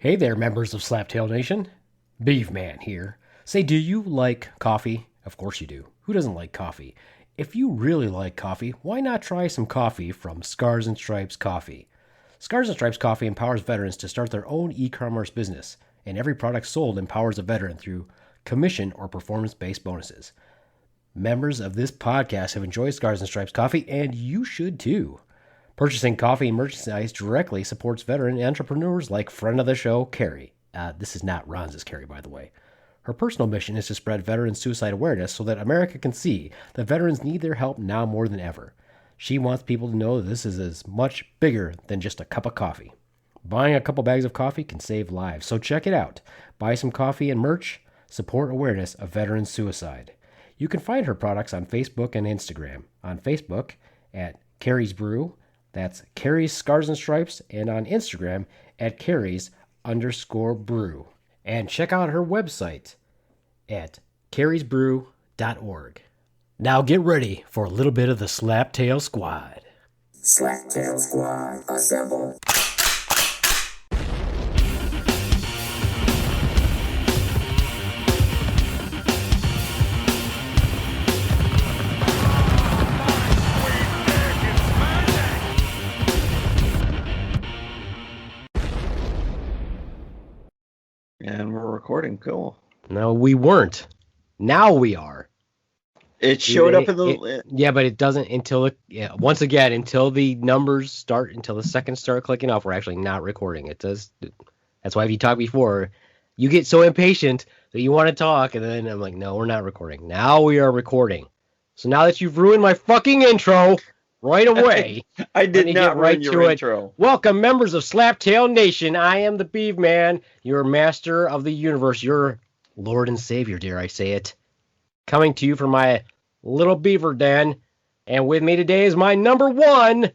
Hey there, members of Slaptail Nation. Beaveman here. Say, do you like coffee? Of course you do. Who doesn't like coffee? If you really like coffee, why not try some coffee from Scars and Stripes Coffee? Scars and Stripes Coffee empowers veterans to start their own e-commerce business, and every product sold empowers a veteran through commission or performance-based bonuses. Members of this podcast have enjoyed Scars and Stripes Coffee, and you should too. Purchasing coffee and merchandise directly supports veteran entrepreneurs like friend of the show, Carrie. This is not Ronz's Carrie, by the way. Her personal mission is to spread veteran suicide awareness so that America can see that veterans need their help now more than ever. She wants people to know that this is as much bigger than just a cup of coffee. Buying a couple bags of coffee can save lives, so check it out. Buy some coffee and merch. Support awareness of veteran suicide. You can find her products on Facebook and Instagram. On Facebook at Carrie's Brew. That's Carrie's Scars and Stripes, and on Instagram at Carrie's_brew. And check out her website at carriesbrew.org. Now get ready for a little bit of the Slaptail Squad. Slaptail Squad, assemble. And we're recording. Cool. No, we weren't. Now we are. It showed up in the... Yeah, but it doesn't until it... Yeah, once again, until the numbers start, until the seconds start clicking off, we're actually not recording. It does... That's why if you talked before, you get so impatient that you want to talk, and then I'm like, no, we're not recording. Now we are recording. So now that you've ruined my fucking intro right away... I did not ruin your intro. Welcome, members of Slaptail Nation. I am the Beaveman, your master of the universe, your Lord and Savior, dare I say it. Coming to you from my little beaver den. And with me today is my number one,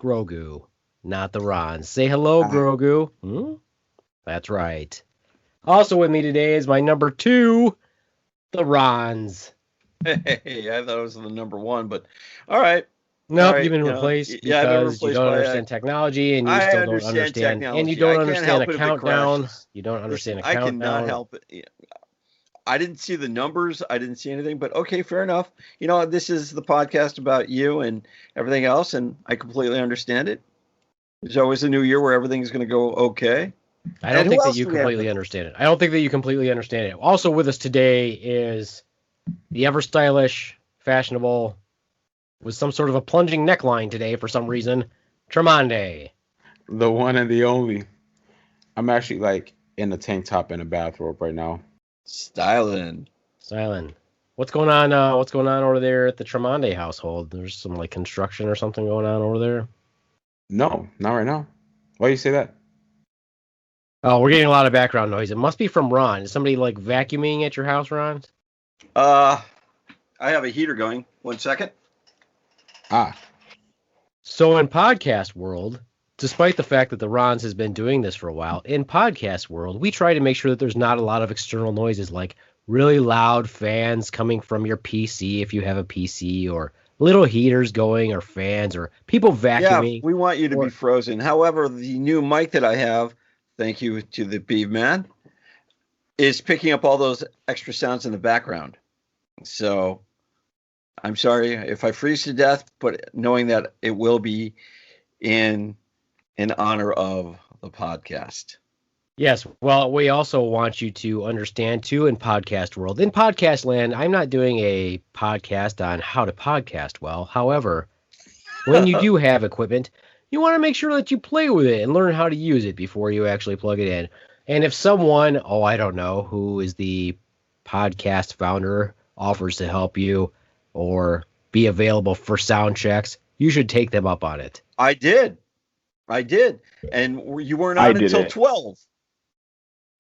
Grogu, not the Ronz. Say hello, Grogu. That's right. Also with me today is my number two, the Ronz. Hey, I thought it was the number one, but all right. Nope, right, you've been replaced because you don't understand technology, and you still don't understand, and you don't understand a countdown. You don't understand a countdown. I cannot help it. I didn't see the numbers. I didn't see anything, but okay, fair enough. You know, this is the podcast about you and everything else, and I completely understand it. There's always a new year where everything's going to go okay. I don't think that you completely understand it. I don't think that you completely understand it. Also with us today is the ever stylish, fashionable, with some sort of a plunging neckline today for some reason, Tremonde. The one and the only. I'm actually like in a tank top and a bathrobe right now. Styling. What's going on? What's going on over there at the Tremonde household? There's some like construction or something going on over there. No, not right now. Why do you say that? Oh, we're getting a lot of background noise. It must be from Ron. Is somebody like vacuuming at your house, Ron? I have a heater going. 1 second. So in podcast world, despite the fact that the Ronz has been doing this for a while, in podcast world, we try to make sure that there's not a lot of external noises like really loud fans coming from your PC if you have a PC, or little heaters going, or fans, or people vacuuming. Yeah, we want you to be frozen. However, the new mic that I have, thank you to the Beaveman, is picking up all those extra sounds in the background. So I'm sorry if I freeze to death, but knowing that it will be in honor of the podcast. Yes, well, we also want you to understand, too, in podcast world. In podcast land, I'm not doing a podcast on how to podcast well. However, when you do have equipment, you want to make sure that you play with it and learn how to use it before you actually plug it in. And if someone, I don't know, who is the podcast founder offers to help you or be available for sound checks, you should take them up on it. I did. And you weren't on until 12.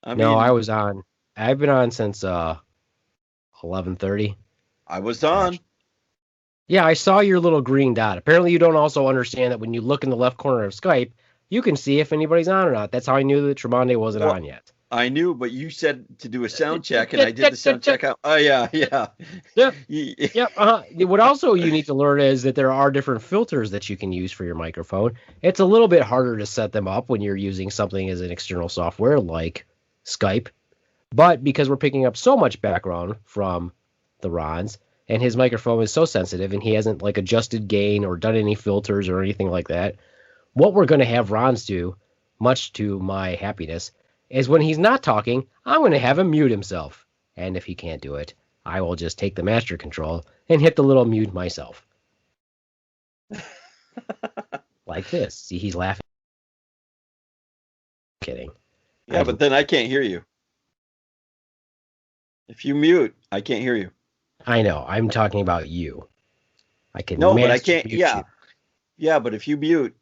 I was on. I've been on since 11:30. I was on. Yeah, I saw your little green dot. Apparently you don't also understand that when you look in the left corner of Skype, you can see if anybody's on or not. That's how I knew that Tremonde wasn't on yet. I knew, but you said to do a sound check, and I did the sound check out. Oh yeah. Yeah. You- Yep. What also you need to learn is that there are different filters that you can use for your microphone. It's a little bit harder to set them up when you're using something as an external software like Skype. But because we're picking up so much background from the Ronz, and his microphone is so sensitive, and he hasn't like adjusted gain or done any filters or anything like that, what we're going to have Ronz do, much to my happiness, is when he's not talking, I'm going to have him mute himself. And if he can't do it, I will just take the master control and hit the little mute myself. Like this. See, he's laughing. Kidding. yeah, but then I can't hear you. If you mute, I can't hear you. I know. I'm talking about you. I can No, but I master can't. mute Yeah, you. yeah, but if you mute,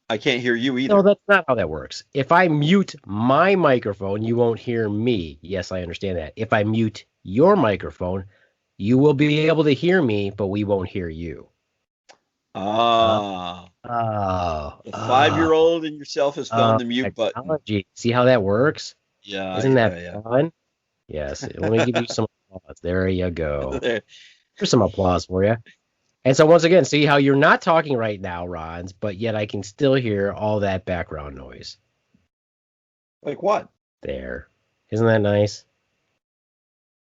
I can't hear you either. No, that's not how that works. If I mute my microphone, you won't hear me. Yes, I understand that. If I mute your microphone, you will be able to hear me, but we won't hear you. Ah, Oh, the 5-year-old in yourself has found the mute button. technology. See how that works? Yeah, Isn't that yeah. fun? Yes. Let me give you some applause. There you go. There. There's some applause for you. And so once again, see how you're not talking right now, Ronz, but yet I can still hear all that background noise. Like what? There. Isn't that nice?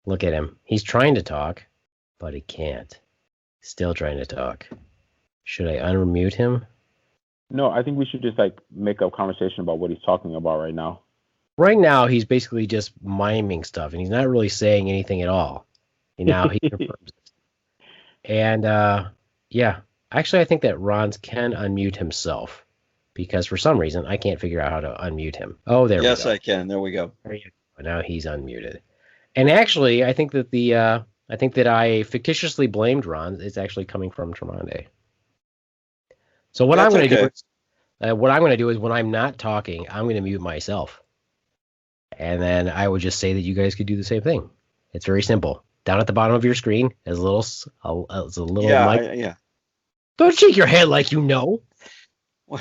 Look at him. He's trying to talk, but he can't. Still trying to talk. Should I unmute him? No, I think we should just like make a conversation about what he's talking about right now. Right now, he's basically just miming stuff, and he's not really saying anything at all. And now he confirms it. And, yeah. Actually, I think that Ronz can unmute himself, because for some reason, I can't figure out how to unmute him. Oh, there we go. Yes, I can. There we go. There you go. Now he's unmuted. And actually, I think that I fictitiously blamed Ron is actually coming from Tremonde. So what I'm That's going to okay. do is when I'm not talking, I'm going to mute myself. And then I would just say that you guys could do the same thing. It's very simple. Down at the bottom of your screen is a little Yeah, mic. yeah. Don't shake your head like you know. Well,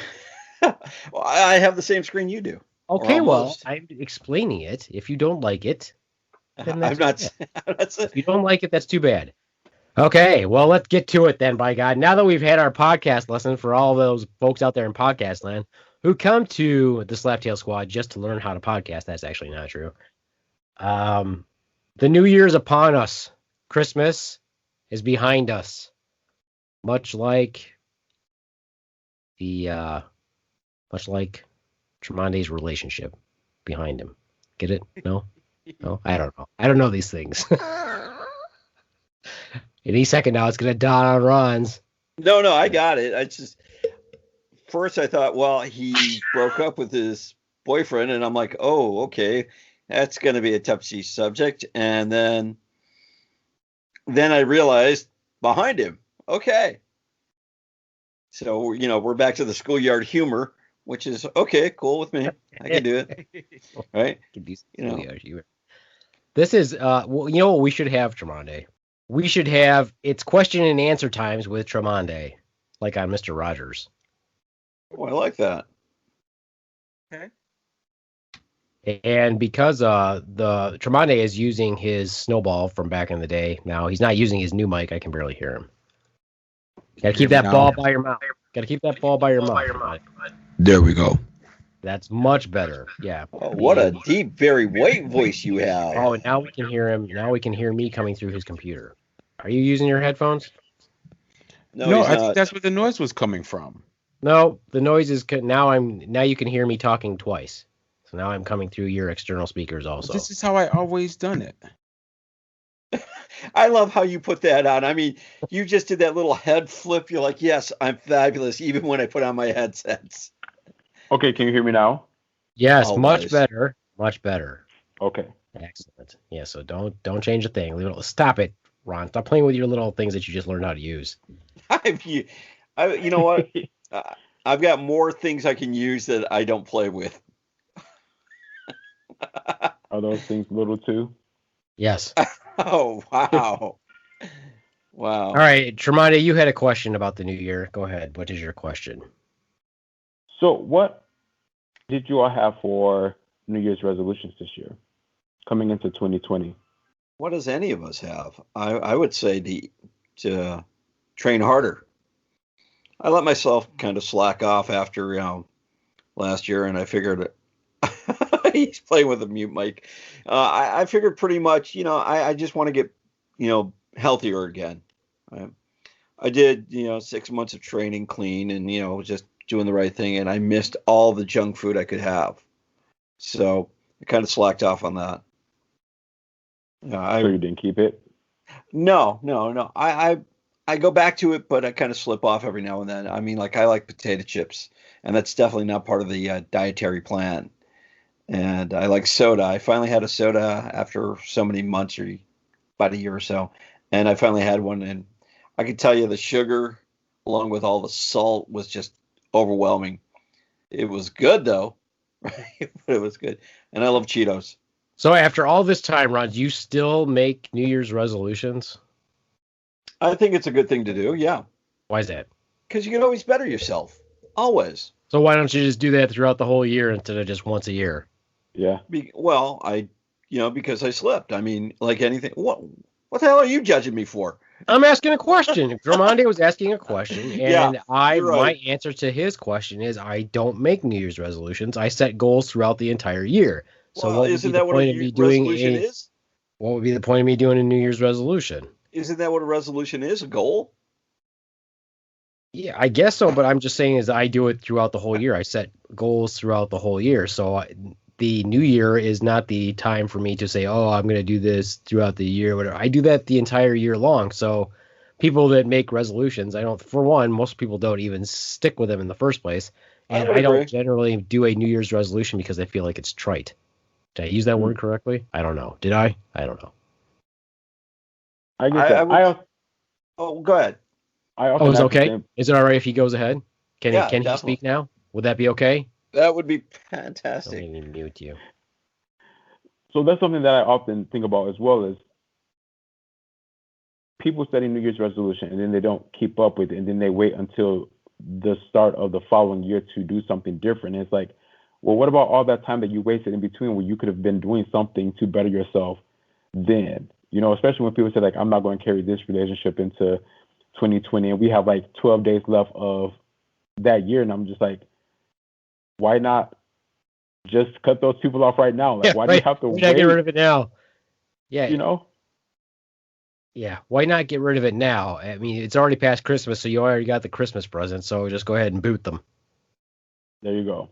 I have the same screen you do. Okay, well, almost. I'm explaining it. If you don't like it, then I'm that's not. That's if you don't like it, that's too bad. Okay, well, let's get to it then, by God. Now that we've had our podcast lesson for all those folks out there in podcast land who come to the Slaptail Squad just to learn how to podcast, that's actually not true. The new year is upon us. Christmas is behind us. Much like Tremonde's relationship behind him. Get it? No? No? I don't know. I don't know these things. Any second now, it's going to dawn on Ronz. No, I got it. I just first I thought, well, he broke up with his boyfriend, and I'm like, oh, okay, that's going to be a touchy subject. And then I realized behind him, okay. So we're back to the schoolyard humor, which is okay, cool with me. I can do it, right? This is well, you know what we should have, Tremonde? We should have it's question and answer times with Tremonde, like on Mr. Rogers. Oh, I like that. And because the Tremonde is using his snowball from back in the day, now he's not using his new mic. I can barely hear him. Gotta keep that ball by your mouth. Gotta keep that ball by your mouth. There we go. That's much better. Yeah. Oh, what a deep, very white voice you have. Oh, and now we can hear him. Now we can hear me coming through his computer. Are you using your headphones? No, I think that's where the noise was coming from. No, the noise is now you can hear me talking twice. So now I'm coming through your external speakers also. This is how I always done it. I love how you put that on. I mean, you just did that little head flip. You're like, yes, I'm fabulous, even when I put on my headsets. Okay, can you hear me now? Yes, Always. much better. Much better. Okay. Excellent. Yeah, so don't change a thing. Stop it, Ron. Stop playing with your little things that you just learned how to use. You know what? I've got more things I can use that I don't play with. Are those things little too? Yes. Oh, wow. Wow. All right, Tremonde, you had a question about the new year. Go ahead. What is your question? So what did you all have for New Year's resolutions this year, coming into 2020? What does any of us have? I would say to train harder. I let myself kind of slack off after last year, and I figured he's playing with a mute mic. I figured pretty much, I just want to get, healthier again. I did, 6 months of training clean and, just doing the right thing. And I missed all the junk food I could have. So I kind of slacked off on that. So you didn't keep it? No. I go back to it, but I kind of slip off every now and then. I mean, like I like potato chips, and that's definitely not part of the dietary plan. And I like soda. I finally had a soda after so many months, or about a year or so, and I finally had one. And I can tell you, the sugar, along with all the salt, was just overwhelming. It was good though, right? But it was good, and I love Cheetos. So after all this time, Ron, do you still make New Year's resolutions? I think it's a good thing to do. Yeah, Why is that? because you can always better yourself. Always. So why don't you just do that throughout the whole year instead of just once a year? Yeah. Because I slipped. I mean, like anything. What the hell are you judging me for? I'm asking a question. Ramonde was asking a question, and Yeah, my you're right. answer to his question is I don't make New Year's resolutions. I set goals throughout the entire year. So Well, what would be isn't the that what point a of me doing resolution is? what would be the point of me doing a New Year's resolution? Isn't that what a resolution is? A goal? Yeah, I guess so, but I'm just saying is I do it throughout the whole year. I set goals throughout the whole year. So the new year is not the time for me to say, oh, I'm going to do this throughout the year, whatever. I do that the entire year long. So people that make resolutions, for one, most people don't even stick with them in the first place. And would I don't agree. generally do a New Year's resolution because I feel like it's trite. Did I use that word correctly? I don't know. Did I? I don't know. I guess I would. I Oh, go ahead. Oh, is it okay? Is it all right if he goes ahead? Can Yeah, he definitely. speak now? Would that be okay? That would be Let fantastic. me mute you. So that's something that I often think about as well, is people setting New Year's resolution and then they don't keep up with it, and then they wait until the start of the following year to do something different. And it's like, well, what about all that time that you wasted in between where you could have been doing something to better yourself then? Especially when people say, like, I'm not going to carry this relationship into 2020, and we have like 12 days left of that year. And I'm just like, why not just cut those people off right now? Like, Yeah, why do you have to Why wait? not get rid of it now? Yeah. Yeah. Why not get rid of it now? I mean, it's already past Christmas, so you already got the Christmas present, so just go ahead and boot them. There you go.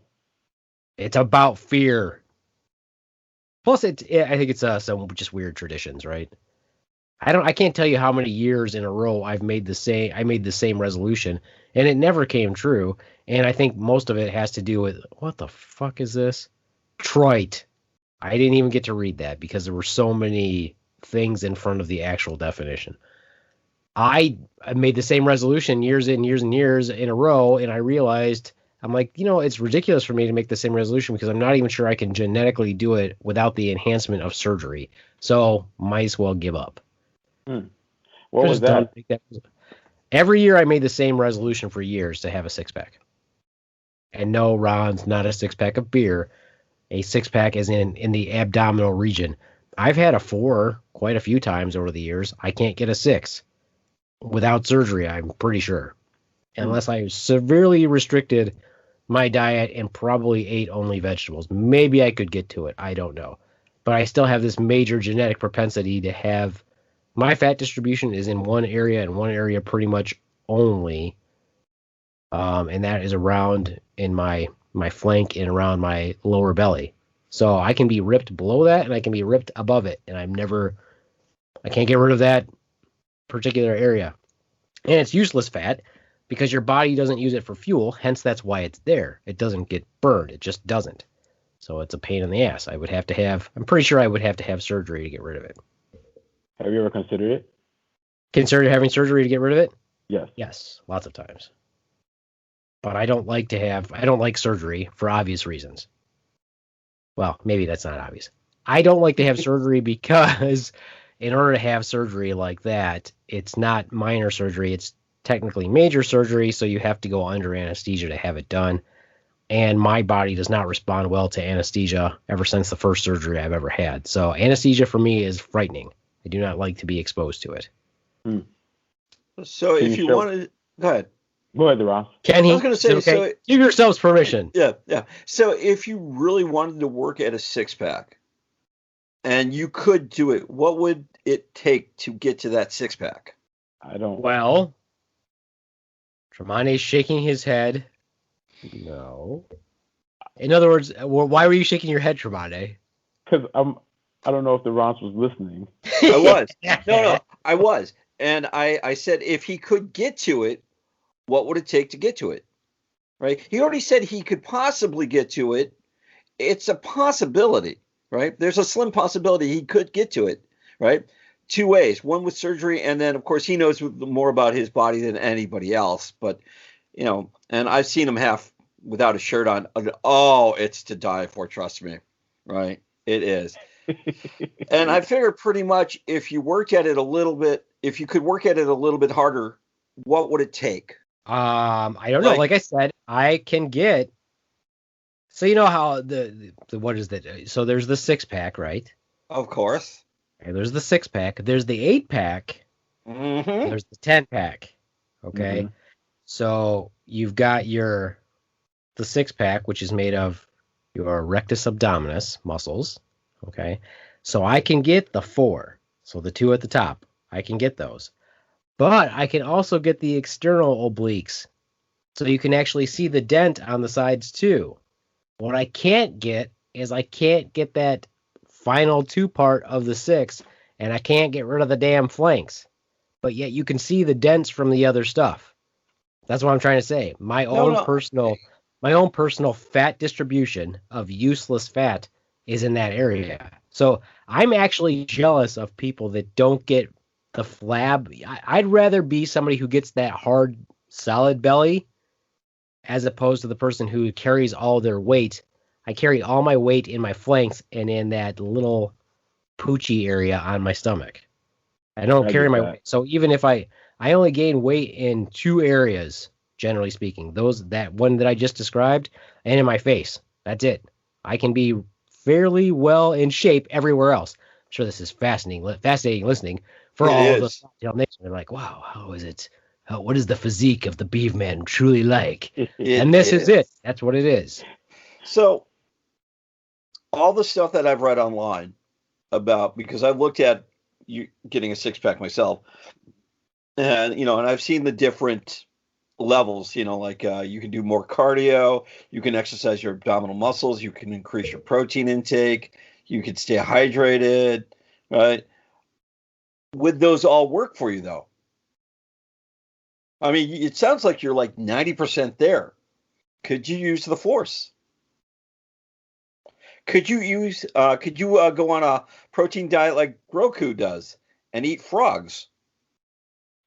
It's about fear. Plus, I think it's some just weird traditions, right? I can't tell you how many years in a row I made the same resolution, and it never came true. And I think most of it has to do with, what the fuck is this? Trite. I didn't even get to read that because there were so many things in front of the actual definition. I made the same resolution years and years and years in a row, and I realized, I'm like, it's ridiculous for me to make the same resolution because I'm not even sure I can genetically do it without the enhancement of surgery. So might as well give up. What was that? Every year I made the same resolution for years to have a six-pack. And no, Ron's not a six-pack of beer. A six-pack is in the abdominal region. I've had a 4 quite a few times over the years. I can't get a 6 without surgery, I'm pretty sure. Unless I severely restricted my diet and probably ate only vegetables. Maybe I could get to it. I don't know. But I still have this major genetic propensity to have... My fat distribution is in one area and one area pretty much only. And that is around in my flank and around my lower belly. So I can be ripped below that and I can be ripped above it. And I can't get rid of that particular area. And it's useless fat because your body doesn't use it for fuel. Hence, that's why it's there. It doesn't get burned. It just doesn't. So it's a pain in the ass. I'm pretty sure I would have to have surgery to get rid of it. Have you ever considered it? Considered having surgery to get rid of it? Yes. Yes, lots of times. But I don't like surgery for obvious reasons. Well, maybe that's not obvious. I don't like to have surgery because in order to have surgery like that, it's not minor surgery. It's technically major surgery, so you have to go under anesthesia to have it done. and my body does not respond well to anesthesia ever since the first surgery I've ever had. So anesthesia for me is frightening. I do not like to be exposed to it. So Can if you you show- wanted, go ahead. Go ahead, Ross. Can he? I was going to say, Is it okay? so Give yourselves permission. yeah. So if you really wanted to work at a 6-pack, and you could do it, what would it take to get to that 6-pack? I don't. Well, Tremonti's shaking his head. No. In other words, why were you shaking your head, Tremonti? Because I don't know if the Ronz was listening. I was. No, I was. And I said if he could get to it, what would it take to get to it? Right? He already said he could possibly get to it. It's a possibility, right? There's a slim possibility he could get to it, right? 2 ways. One with surgery, and then, of course, he knows more about his body than anybody else. But, you know, and I've seen him half without a shirt on. Oh, it's to die for, trust me, right? It is. And I figured pretty much if you worked at it a little bit, if you could work at it a little bit harder, what would it take? I don't know. Like I said, I can get. So you know how the what is that? So there's the 6-pack, right? Of course. Okay, there's the 6-pack. There's the 8-pack. Mm-hmm. There's the 10-pack. Okay. Mhm. So you've got the 6-pack, which is made of your rectus abdominis muscles. Okay. So I can get the 4. So the 2 at the top. I can get those. But I can also get the external obliques. So you can actually see the dent on the sides too. What I can't get is I can't get that final 2 part of the 6, and I can't get rid of the damn flanks. But yet you can see the dents from the other stuff. That's what I'm trying to say. My own personal fat distribution of useless fat is in that area. So I'm actually jealous of people that don't get the flab. I'd rather be somebody who gets that hard, solid belly as opposed to the person who carries all their weight. I carry all my weight in my flanks and in that little poochy area on my stomach. I don't carry my weight. So even if I only gain weight in 2 areas, generally speaking, that one that I just described, and in my face. That's it. I can be fairly well in shape everywhere else. I'm sure this is fascinating listening for all of us. They're like, wow, how is it? What is the physique of the Beaveman truly like? And this is it. That's what it is. So all the stuff that I've read online about, because I've looked at you getting a 6-pack myself, and and I've seen the different levels, like you can do more cardio, you can exercise your abdominal muscles, you can increase your protein intake, you can stay hydrated, right? Would those all work for you though? I mean, it sounds like you're like 90% there. Could you use the force? Could you go on a protein diet like Groku does and eat frogs?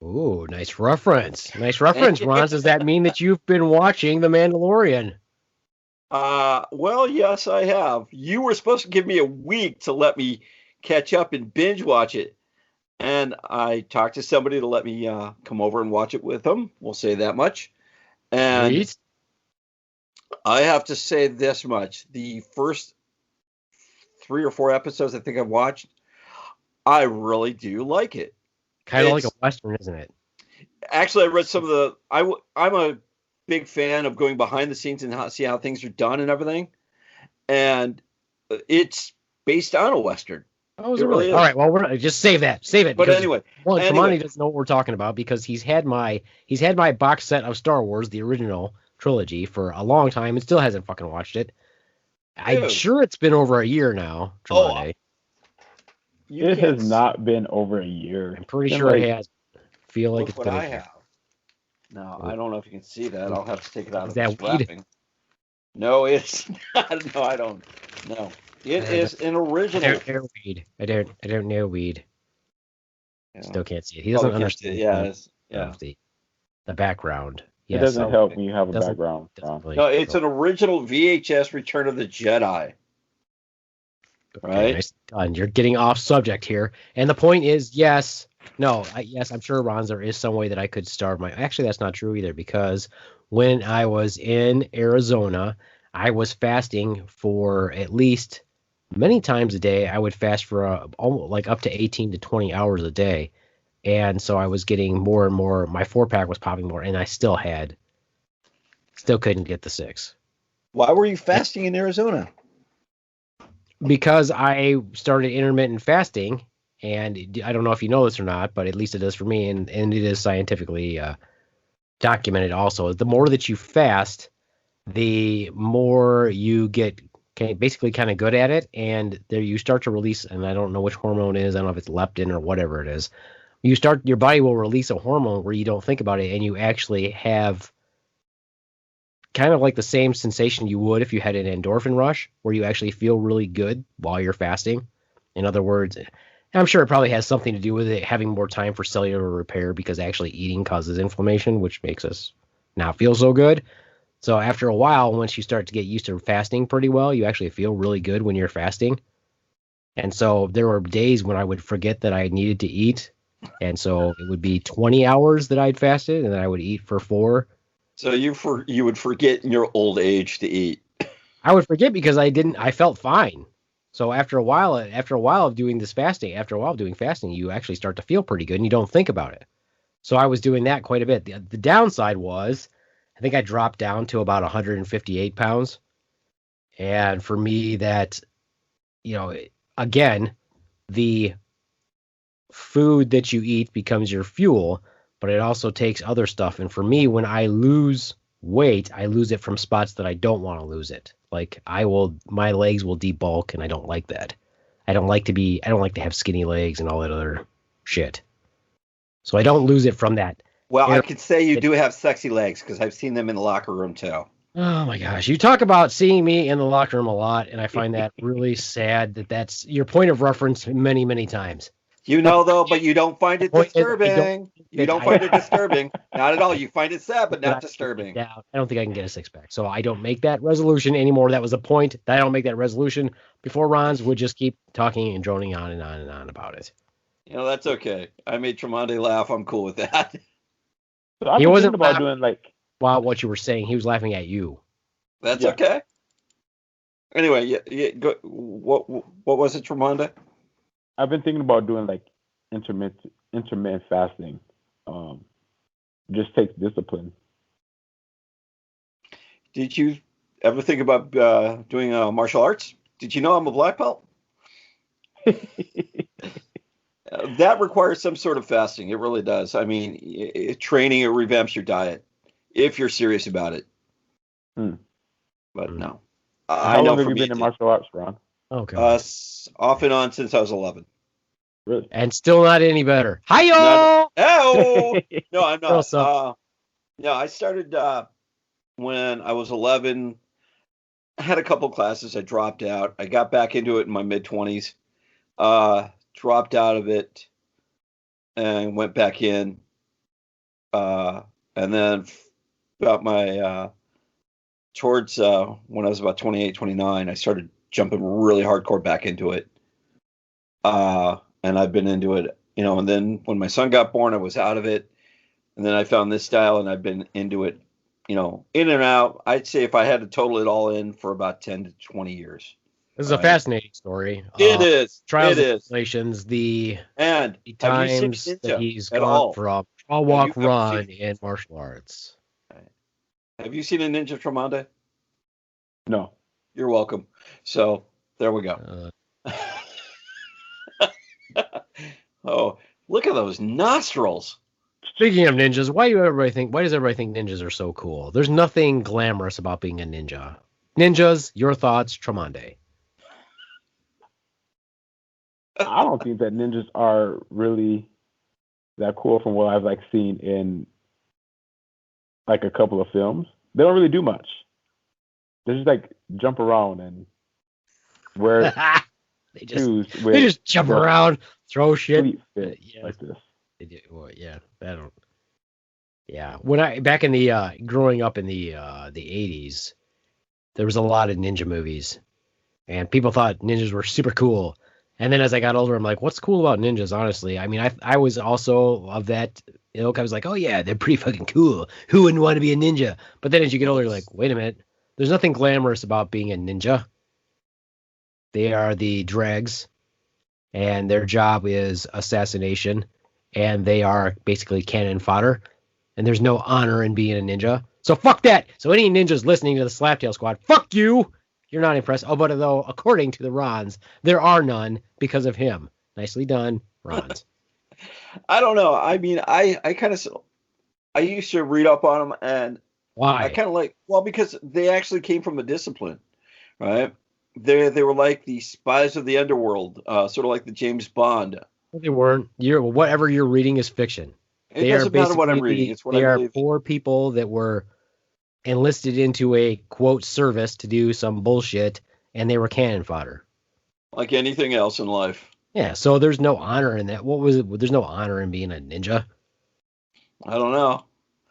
Ooh, nice reference. Nice reference, Ronz. Does that mean that you've been watching The Mandalorian? Well, yes, I have. You were supposed to give me a week to let me catch up and binge watch it. And I talked to somebody to let me come over and watch it with them. We'll say that much. And Sweet. I have to say this much. The first 3 or 4 episodes I think I've watched, I really do like it. Kind of like a Western, isn't it? Actually, I read some of the... I'm a big fan of going behind the scenes and see how things are done and everything. And it's based on a Western. Oh, is it really? All right, well, we're not, just save it. But anyway. Tremonti doesn't know what we're talking about because he's had my box set of Star Wars, the original trilogy, for a long time and still hasn't fucking watched it. I'm sure it's been over a year now, Tremonti. It has not been over a year. I'm pretty sure it has. Feel like it's what been I have. No, I don't know if you can see that. I'll have to take it out Is of that the wrapping. No, it's not. No, I don't. No. It is an original. I don't know weed. Yeah. Still can't see it. He doesn't understand. Yeah. The background. It doesn't help when you have a background. No, it's an original VHS Return of the Jedi. Right? Nice. And you're getting off subject here. And the point is, yes, I'm sure, Ronz, there is some way that I could starve my... Actually, that's not true either, because when I was in Arizona, I was fasting for at least many times a day. I would fast for almost like up to 18 to 20 hours a day. And so I was getting more and more, my 4-pack was popping more, and I still couldn't get the 6. Why were you fasting in Arizona? Because I started intermittent fasting, and I don't know if you know this or not, but at least it does for me, and it is scientifically documented also. The more that you fast, the more you get basically kind of good at it, and there you start to release, and I don't know which hormone it is, I don't know if it's leptin or whatever it is. Your body will release a hormone where you don't think about it, and you actually have kind of like the same sensation you would if you had an endorphin rush, where you actually feel really good while you're fasting. In other words, I'm sure it probably has something to do with it having more time for cellular repair, because actually eating causes inflammation, which makes us not feel so good. So after a while, once you start to get used to fasting pretty well, you actually feel really good when you're fasting. And so there were days when I would forget that I needed to eat. And so it would be 20 hours that I'd fasted, and then I would eat for 4. So you would forget in your old age to eat. I would forget because I felt fine. So after a while of doing fasting, you actually start to feel pretty good and you don't think about it. So I was doing that quite a bit. The downside was, I think I dropped down to about 158 pounds. And for me, that, again, the food that you eat becomes your fuel, but it also takes other stuff. And for me, when I lose weight, I lose it from spots that I don't want to lose it. Like my legs will debulk, and I don't like that. I don't like to have skinny legs and all that other shit. So I don't lose it from that. Well, I could say you do have sexy legs because I've seen them in the locker room too. Oh my gosh. You talk about seeing me in the locker room a lot, and I find that really sad that's your point of reference many, many times. Though, but you don't find it disturbing. You don't find it disturbing. Not at all. You find it sad, but not disturbing. I don't think I can get a 6-pack. So I don't make that resolution anymore. That was a point. I don't make that resolution. Before, Ronz would just keep talking and droning on and on and on about it. That's okay. I made Tremonde laugh. I'm cool with that. So he wasn't about doing while what you were saying. He was laughing at you. That's okay. Anyway, go, what was it, Tremonde? I've been thinking about doing intermittent fasting. Just takes discipline. Did you ever think about doing martial arts? Did you know I'm a black belt? That requires some sort of fasting. It really does. I mean, training, it revamps your diet if you're serious about it. But no. How long have you been in martial arts, Ron? Okay. Off and on since I was 11. Really? And still not any better. Hi-yo! Oh! No, I'm not. I started when I was 11. I had a couple classes. I dropped out. I got back into it in my mid-20s. Dropped out of it and went back in. And then about my towards when I was about 28, 29, I started jumping really hardcore back into it. And I've been into it, and then when my son got born, I was out of it. And then I found this style and I've been into it, in and out. I'd say if I had to total it all in for about 10 to 20 years. This is a fascinating story. It is. Trials and tribulations, the times that he's gone from crawl, walk, run in martial arts. Have you seen a ninja, Tremonde? No. You're welcome. So there we go. Oh, look at those nostrils. Speaking of ninjas, why does everybody think ninjas are so cool? There's nothing glamorous about being a ninja. Ninjas, your thoughts, Tremonde. I don't think that ninjas are really that cool from what I've seen in a couple of films. They don't really do much. They just jump around and wear they just jump around, throw shit. Like this. They do. Well, yeah, I don't. Yeah, when back in the growing up in the 80s, there was a lot of ninja movies, and people thought ninjas were super cool. And then as I got older, I'm like, what's cool about ninjas? Honestly, I mean, I was also of that ilk. I was like, oh yeah, they're pretty fucking cool. Who wouldn't want to be a ninja? But then as you get older, you're like, wait a minute, There's nothing glamorous about being a ninja. They are the dregs, and their job is assassination, and they are basically cannon fodder. And there's no honor in being a ninja. So fuck that. So any ninjas listening to the Slaptail Squad, fuck you. You're not impressed. Oh, but though, according to the Ronz, there are none because of him. Nicely done, Ronz. I don't know. I mean, I used to read up on them, and I Why? kind of like, well, because they actually came from a discipline, right? They were like the spies of the underworld, sort of like the James Bond. They weren't. Whatever you're reading is fiction. It doesn't matter what I'm reading. It's what they I are believe. poor people that were enlisted into a quote service to do some bullshit, and they were cannon fodder. Like anything else in life. Yeah, so there's no honor in that. What was it? There's no honor in being a ninja. I don't know.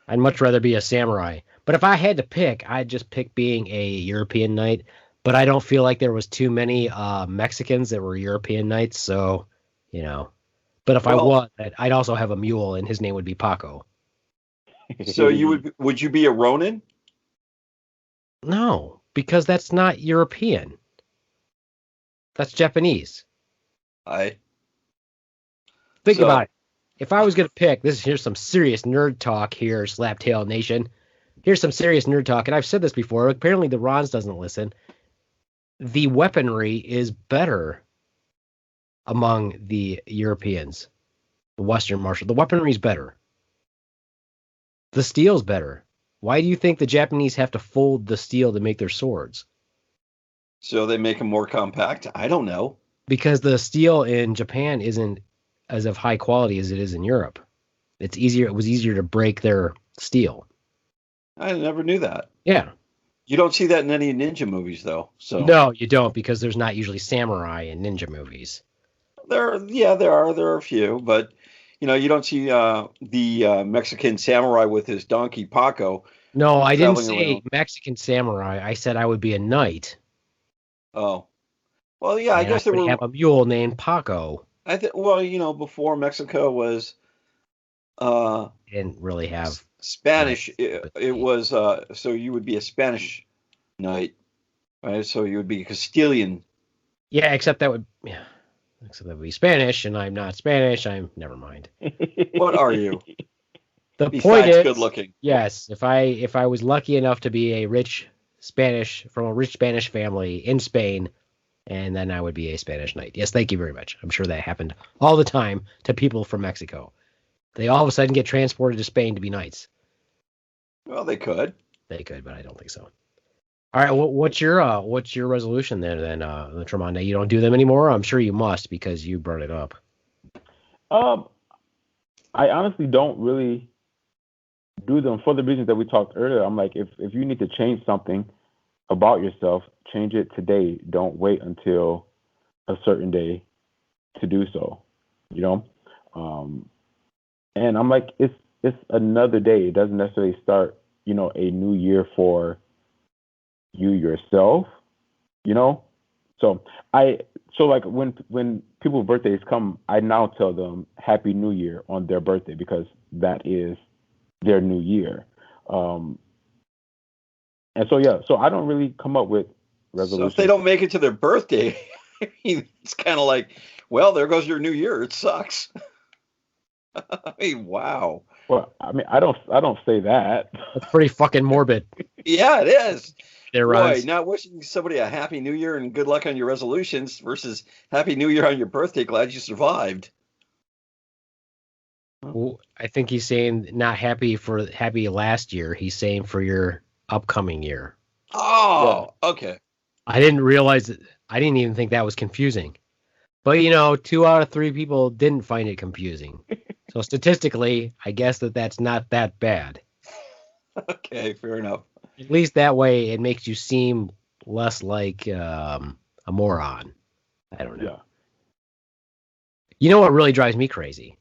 I'd much rather be a samurai. But if I had to pick, I'd just pick being a European knight. But I don't feel like there was too many Mexicans that were European knights, so But if I was, I'd also have a mule, and his name would be Paco. So would you be a Ronin? No, because that's not European. That's Japanese. Think about it. If I was going to pick, here's some serious nerd talk here, Slaptail Nation. Here's some serious nerd talk, and I've said this before. Apparently the Ronz doesn't listen. The weaponry is better among the Europeans, the Western martial. The weaponry is better. The steel's better. Why do you think the Japanese have to fold the steel to make their swords? So they make them more compact? I don't know. Because the steel in Japan isn't as of high quality as it is in Europe. It was easier to break their steel. I never knew that. Yeah. You don't see that in any ninja movies, though. So no, you don't, because there's not usually samurai in ninja movies. There are a few, but you don't see the Mexican samurai with his donkey Paco. No, I didn't say Mexican samurai. I said I would be a knight. Oh, well, yeah, I guess there would have a mule named Paco. Before Mexico was, didn't really have Spanish. It was so you would be a Spanish knight, right? So you would be a Castilian. Yeah, except that would be Spanish, and I'm not Spanish. Never mind. What are you? The point is, good looking. Yes, if I was lucky enough to be from a rich Spanish family in Spain, and then I would be a Spanish knight. Yes, thank you very much. I'm sure that happened all the time to people from Mexico. They all of a sudden get transported to Spain to be knights. Well, they could. They could, but I don't think so. All right, what's your resolution there then, Tremonde? You don't do them anymore? I'm sure you must because you brought it up. I honestly don't really do them for the reasons that we talked earlier. I'm like, if you need to change something about yourself, change it today. Don't wait until a certain day to do so. And I'm like, it's another day. It doesn't necessarily start, a new year for you yourself, So like when people's birthdays come, I now tell them Happy New Year on their birthday because that is their new year. And so I don't really come up with resolutions. So if they don't make it to their birthday, it's kind of like, well, there goes your new year. It sucks. I mean, wow. Well, I mean, I don't say that. That's pretty fucking morbid. Yeah, it is. Boy, not wishing somebody a happy new year and good luck on your resolutions versus happy new year on your birthday. Glad you survived. Well, I think he's saying not happy last year. He's saying for your upcoming year. Oh, yeah. Okay. I didn't realize it. I didn't even think that was confusing. But 2 out of 3 people didn't find it confusing. So statistically, I guess that's not that bad. Okay, fair enough. At least that way, it makes you seem less like a moron. I don't know. Yeah. You know what really drives me crazy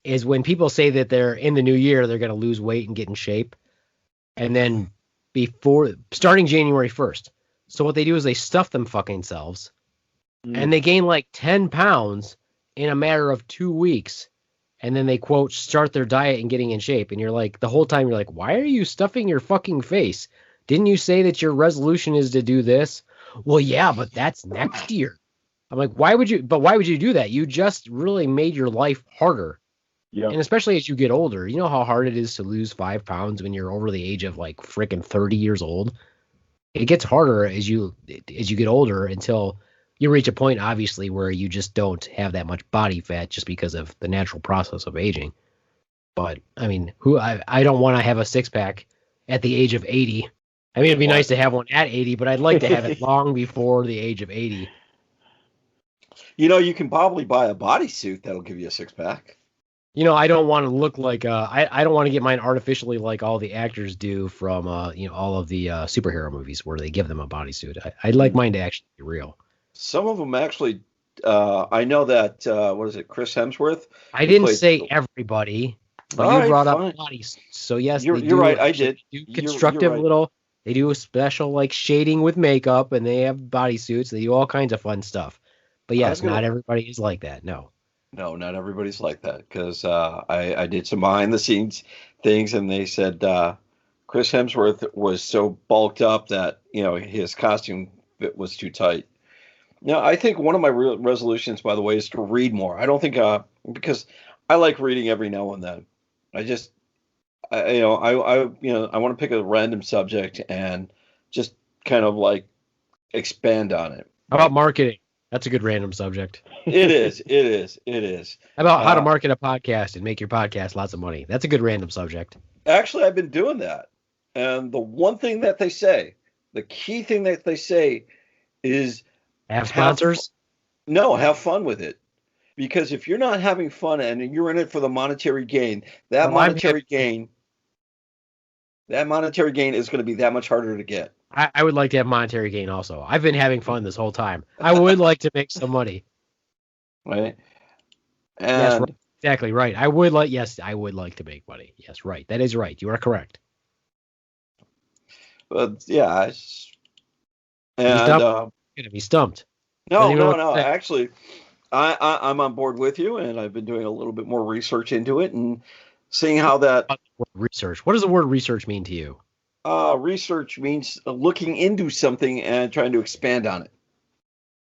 is when people say that they're in the new year, they're going to lose weight and get in shape. And then starting January 1st. So what they do is they stuff them fucking selves and they gain like 10 pounds in a matter of 2 weeks. And then they quote, start their diet and getting in shape. And you're like, the whole time you're like, why are you stuffing your fucking face? didn't you say that your resolution is to do this? Well, yeah, but that's next year. I'm like, why would you do that? You just really made your life harder. Yep. And especially as you get older, you know how hard it is to lose 5 pounds when you're over the age of like freaking 30 years old? It gets harder as you get older until you reach a point, obviously, where you just don't have that much body fat just because of the natural process of aging. But I mean, I don't want to have a six pack at the age of 80. I mean, it'd be nice to have one at 80, but I'd like to have it long before the age of 80. You can probably buy a bodysuit that'll give you a six pack. I don't want to look like I don't want to get mine artificially like all the actors do from all of the superhero movies where they give them a bodysuit. I'd like mine to actually be real. Some of them actually. I know that what is it, Chris Hemsworth? I didn't say everybody, but you brought up bodysuits, so yes, you're right. I did. They do constructive little. They do a special like shading with makeup, and they have bodysuits. They do all kinds of fun stuff. But yes, not everybody is like that. No. No, not everybody's like that, because I did some behind the scenes things, and they said Chris Hemsworth was so bulked up that his costume fit was too tight. I think one of my resolutions, by the way, is to read more. I don't think because I like reading every now and then. I just I want to pick a random subject and just kind of like expand on it. How about marketing? That's a good random subject. It is. How about how to market a podcast and make your podcast lots of money? That's a good random subject. Actually, I've been doing that. And the one thing that they say, the key thing that they say is have sponsors? Have fun with it. Because if you're not having fun and you're in it for the monetary gain, that monetary gain is going to be that much harder to get. I would like to have monetary gain also. I've been having fun this whole time. I would like to make some money. Right. And yes, right. Exactly right. I would like to make money. Yes, right. That is right. You are correct. But yeah, gonna be stumped. No. Actually, I'm on board with you, and I've been doing a little bit more research into it and seeing how that research. What does the word research mean to you? Research means looking into something and trying to expand on it.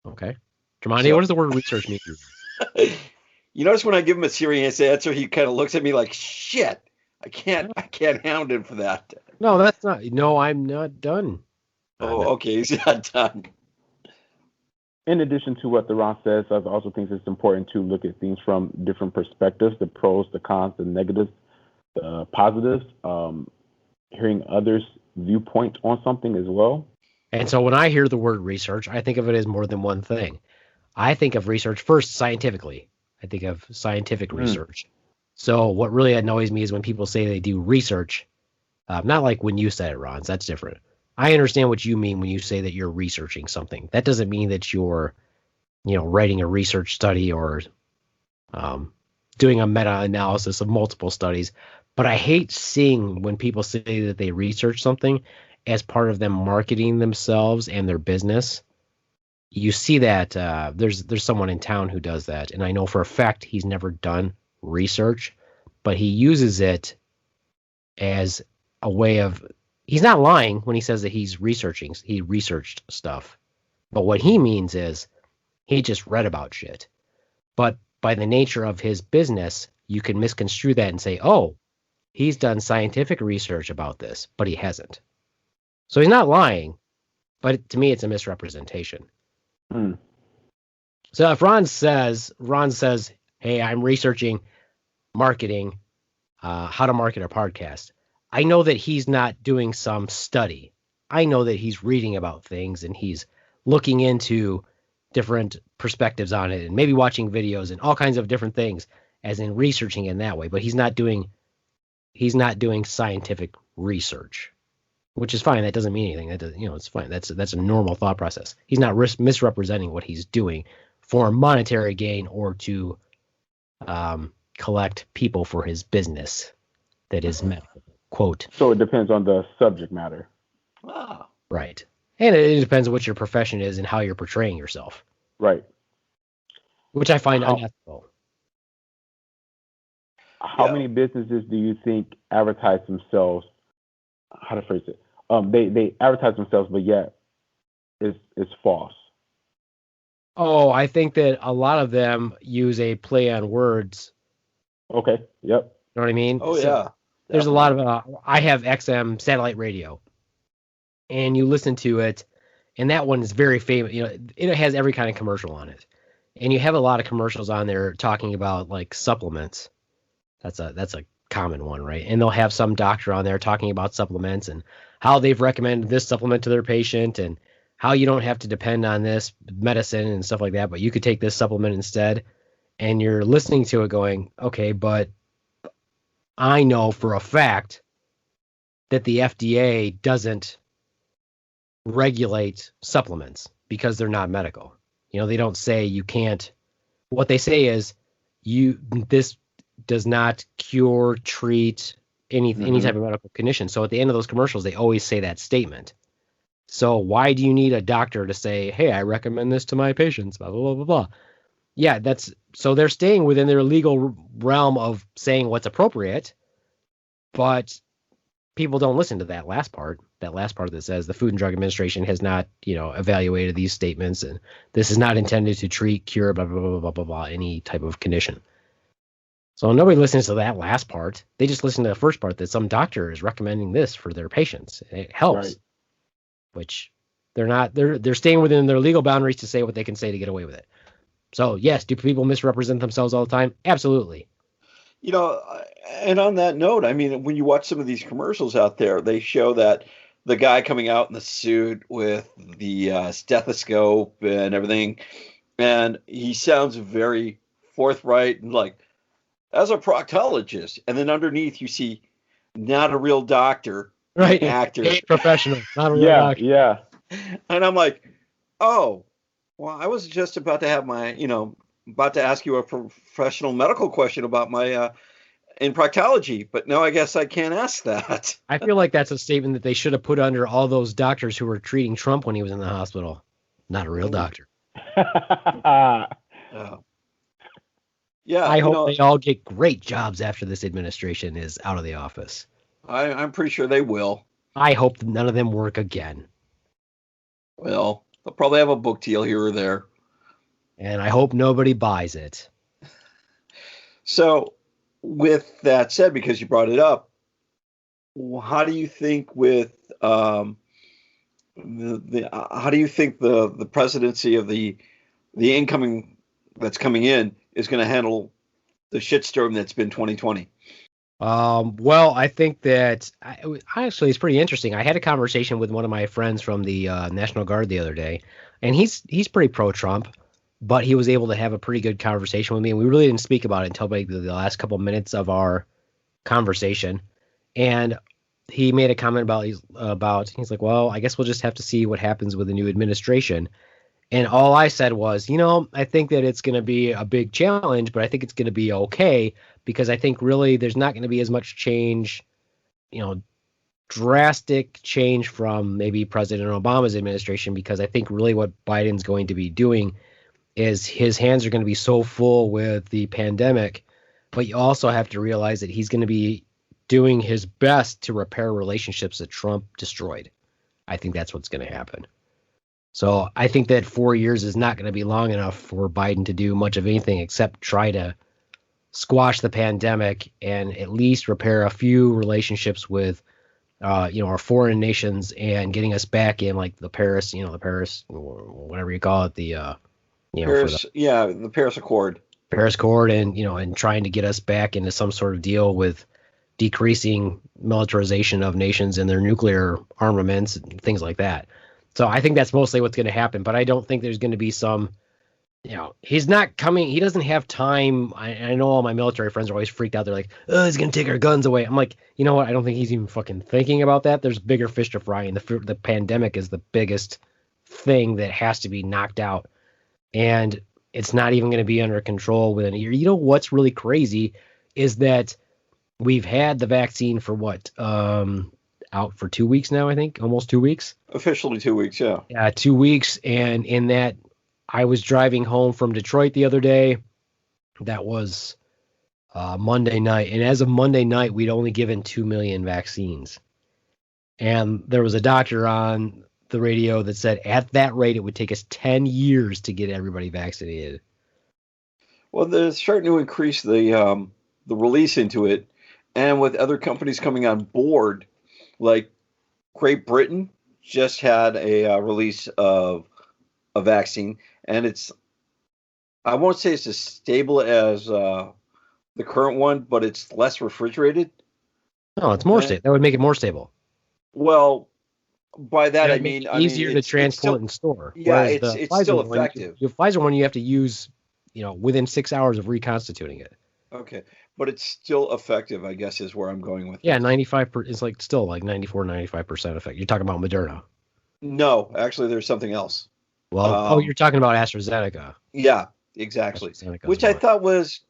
Okay. Tremonti, what does the word research mean to you? You notice when I give him a serious answer, he kind of looks at me like, shit, I can't hound him for that. No, that's not. No, I'm not done. Oh, okay. He's not done. In addition to what the Ron says, I also think it's important to look at things from different perspectives, the pros, the cons, the negatives, the positives. Hearing others' viewpoint on something as well. And so when I hear the word research, I think of it as more than one thing. I think of research first scientifically. I think of scientific research. So what really annoys me is when people say they do research, not like when you said it, Ron. That's different. I understand what you mean when you say that you're researching something. That doesn't mean that you're, writing a research study or doing a meta-analysis of multiple studies. But I hate seeing when people say that they research something as part of them marketing themselves and their business. You see that there's someone in town who does that, and I know for a fact he's never done research, but he uses it as a way of. He's not lying when he says that he researched stuff, but what he means is he just read about shit. But by the nature of his business, you can misconstrue that and say, oh, he's done scientific research about this, but he hasn't. So he's not lying, but to me, it's a misrepresentation. So if Ron says, hey, I'm researching marketing, how to market a podcast, I know that he's not doing some study. I know that he's reading about things and he's looking into different perspectives on it and maybe watching videos and all kinds of different things as in researching in that way, but he's not doing scientific research, which is fine. That doesn't mean anything. That does, it's fine. That's a normal thought process. He's not misrepresenting what he's doing for monetary gain or to collect people for his business that is medical. Quote. So it depends on the subject matter. Wow. Right. And it depends on what your profession is and how you're portraying yourself. Right. Which I find unethical. How many businesses do you think advertise themselves, how to phrase it, They advertise themselves, but yet it's false. Oh, I think that a lot of them use a play on words. Okay. Yep. You know what I mean? Oh So yeah, there's a lot definitely. of I have XM satellite radio, and you listen to it, and that one is very famous. You know, it has every kind of commercial on it, and you have a lot of commercials on there talking about like supplements. That's a common one, right? And they'll have some doctor on there talking about supplements and how they've recommended this supplement to their patient and how you don't have to depend on this medicine and stuff like that, but you could take this supplement instead. And you're listening to it going, okay, but I know for a fact that the FDA doesn't regulate supplements because they're not medical. You know, they don't say you can't. What they say is this does not cure, treat any type of medical condition. So at the end of those commercials, they always say that statement. So why do you need a doctor to say, "Hey, I recommend this to my patients"? Blah blah blah blah blah. Yeah, that's so they're staying within their legal realm of saying what's appropriate, but people don't listen to that last part. That last part that says the Food and Drug Administration has not, evaluated these statements, and this is not intended to treat, cure, blah blah blah blah blah blah any type of condition. So nobody listens to that last part. They just listen to the first part that some doctor is recommending this for their patients. It helps, Right. which they're not. They're staying within their legal boundaries to say what they can say to get away with it. So yes, do people misrepresent themselves all the time? Absolutely. You know, and on that note, I mean, when you watch some of these commercials out there, they show that the guy coming out in the suit with the stethoscope and everything, and he sounds very forthright and like, as a proctologist, and then underneath you see not a real doctor, an Right. actor, Paid professional, not a real Yeah. doctor. Yeah. and I'm like, oh, well, I was just about to have my, about to ask you a professional medical question about my in proctology, but no, I guess I can't ask that. I feel like that's a statement that they should have put under all those doctors who were treating Trump when he was in the hospital. Not a real doctor. Oh. Yeah, I hope they all get great jobs after this administration is out of the office. I'm pretty sure they will. I hope that none of them work again. Well, they'll probably have a book deal here or there. And I hope nobody buys it. So, with that said, because you brought it up, how do you think with how do you think the presidency of the incoming that's coming in is going to handle the shitstorm that's been 2020? Well, I think that actually it's pretty interesting. I had a conversation with one of my friends from the National Guard the other day, and he's pretty pro-Trump, but he was able to have a pretty good conversation with me, and we really didn't speak about it until like the last couple minutes of our conversation. And he made a comment about he's like, well, I guess we'll just have to see what happens with the new administration. And all I said was, I think that it's going to be a big challenge, but I think it's going to be okay because I think really there's not going to be as much change, drastic change from maybe President Obama's administration, because I think really what Biden's going to be doing is his hands are going to be so full with the pandemic, but you also have to realize that he's going to be doing his best to repair relationships that Trump destroyed. I think that's what's going to happen. So I think that 4 years is not going to be long enough for Biden to do much of anything except try to squash the pandemic and at least repair a few relationships with, our foreign nations and getting us back in like the Paris, whatever you call it, the Paris Accord. Paris Accord, and trying to get us back into some sort of deal with decreasing militarization of nations and their nuclear armaments and things like that. So I think that's mostly what's going to happen, but I don't think there's going to be some, he's not coming. He doesn't have time. I know all my military friends are always freaked out. They're like, oh, he's going to take our guns away. I'm like, you know what? I don't think he's even fucking thinking about that. There's bigger fish to fry, and the pandemic is the biggest thing that has to be knocked out. And it's not even going to be under control within a year. You know what's really crazy is that we've had the vaccine for what? Out for 2 weeks now, I think, almost 2 weeks. Officially 2 weeks, yeah. Yeah, 2 weeks. And in that, I was driving home from Detroit the other day. That was Monday night. And as of Monday night, we'd only given 2 million vaccines. And there was a doctor on the radio that said at that rate, it would take us 10 years to get everybody vaccinated. Well, they're starting to increase the release into it, and with other companies coming on board, like Great Britain just had a release of a vaccine, and I won't say it's as stable as the current one, but it's less refrigerated. No, it's more And- stable. That would make it more stable. Well, by that It I would make mean, it easier to it's transport still, and store. yeah, Whereas it's the it's still Pfizer one, effective. the Pfizer one, you have to use, within 6 hours of reconstituting it. Okay, but it's still effective, I guess, is where I'm going with Yeah, this. 95%. It's like still like 94, 95% effect. You're talking about Moderna. No, actually, there's something else. Well, you're talking about AstraZeneca. Yeah, exactly. AstraZeneca's Which I one. thought was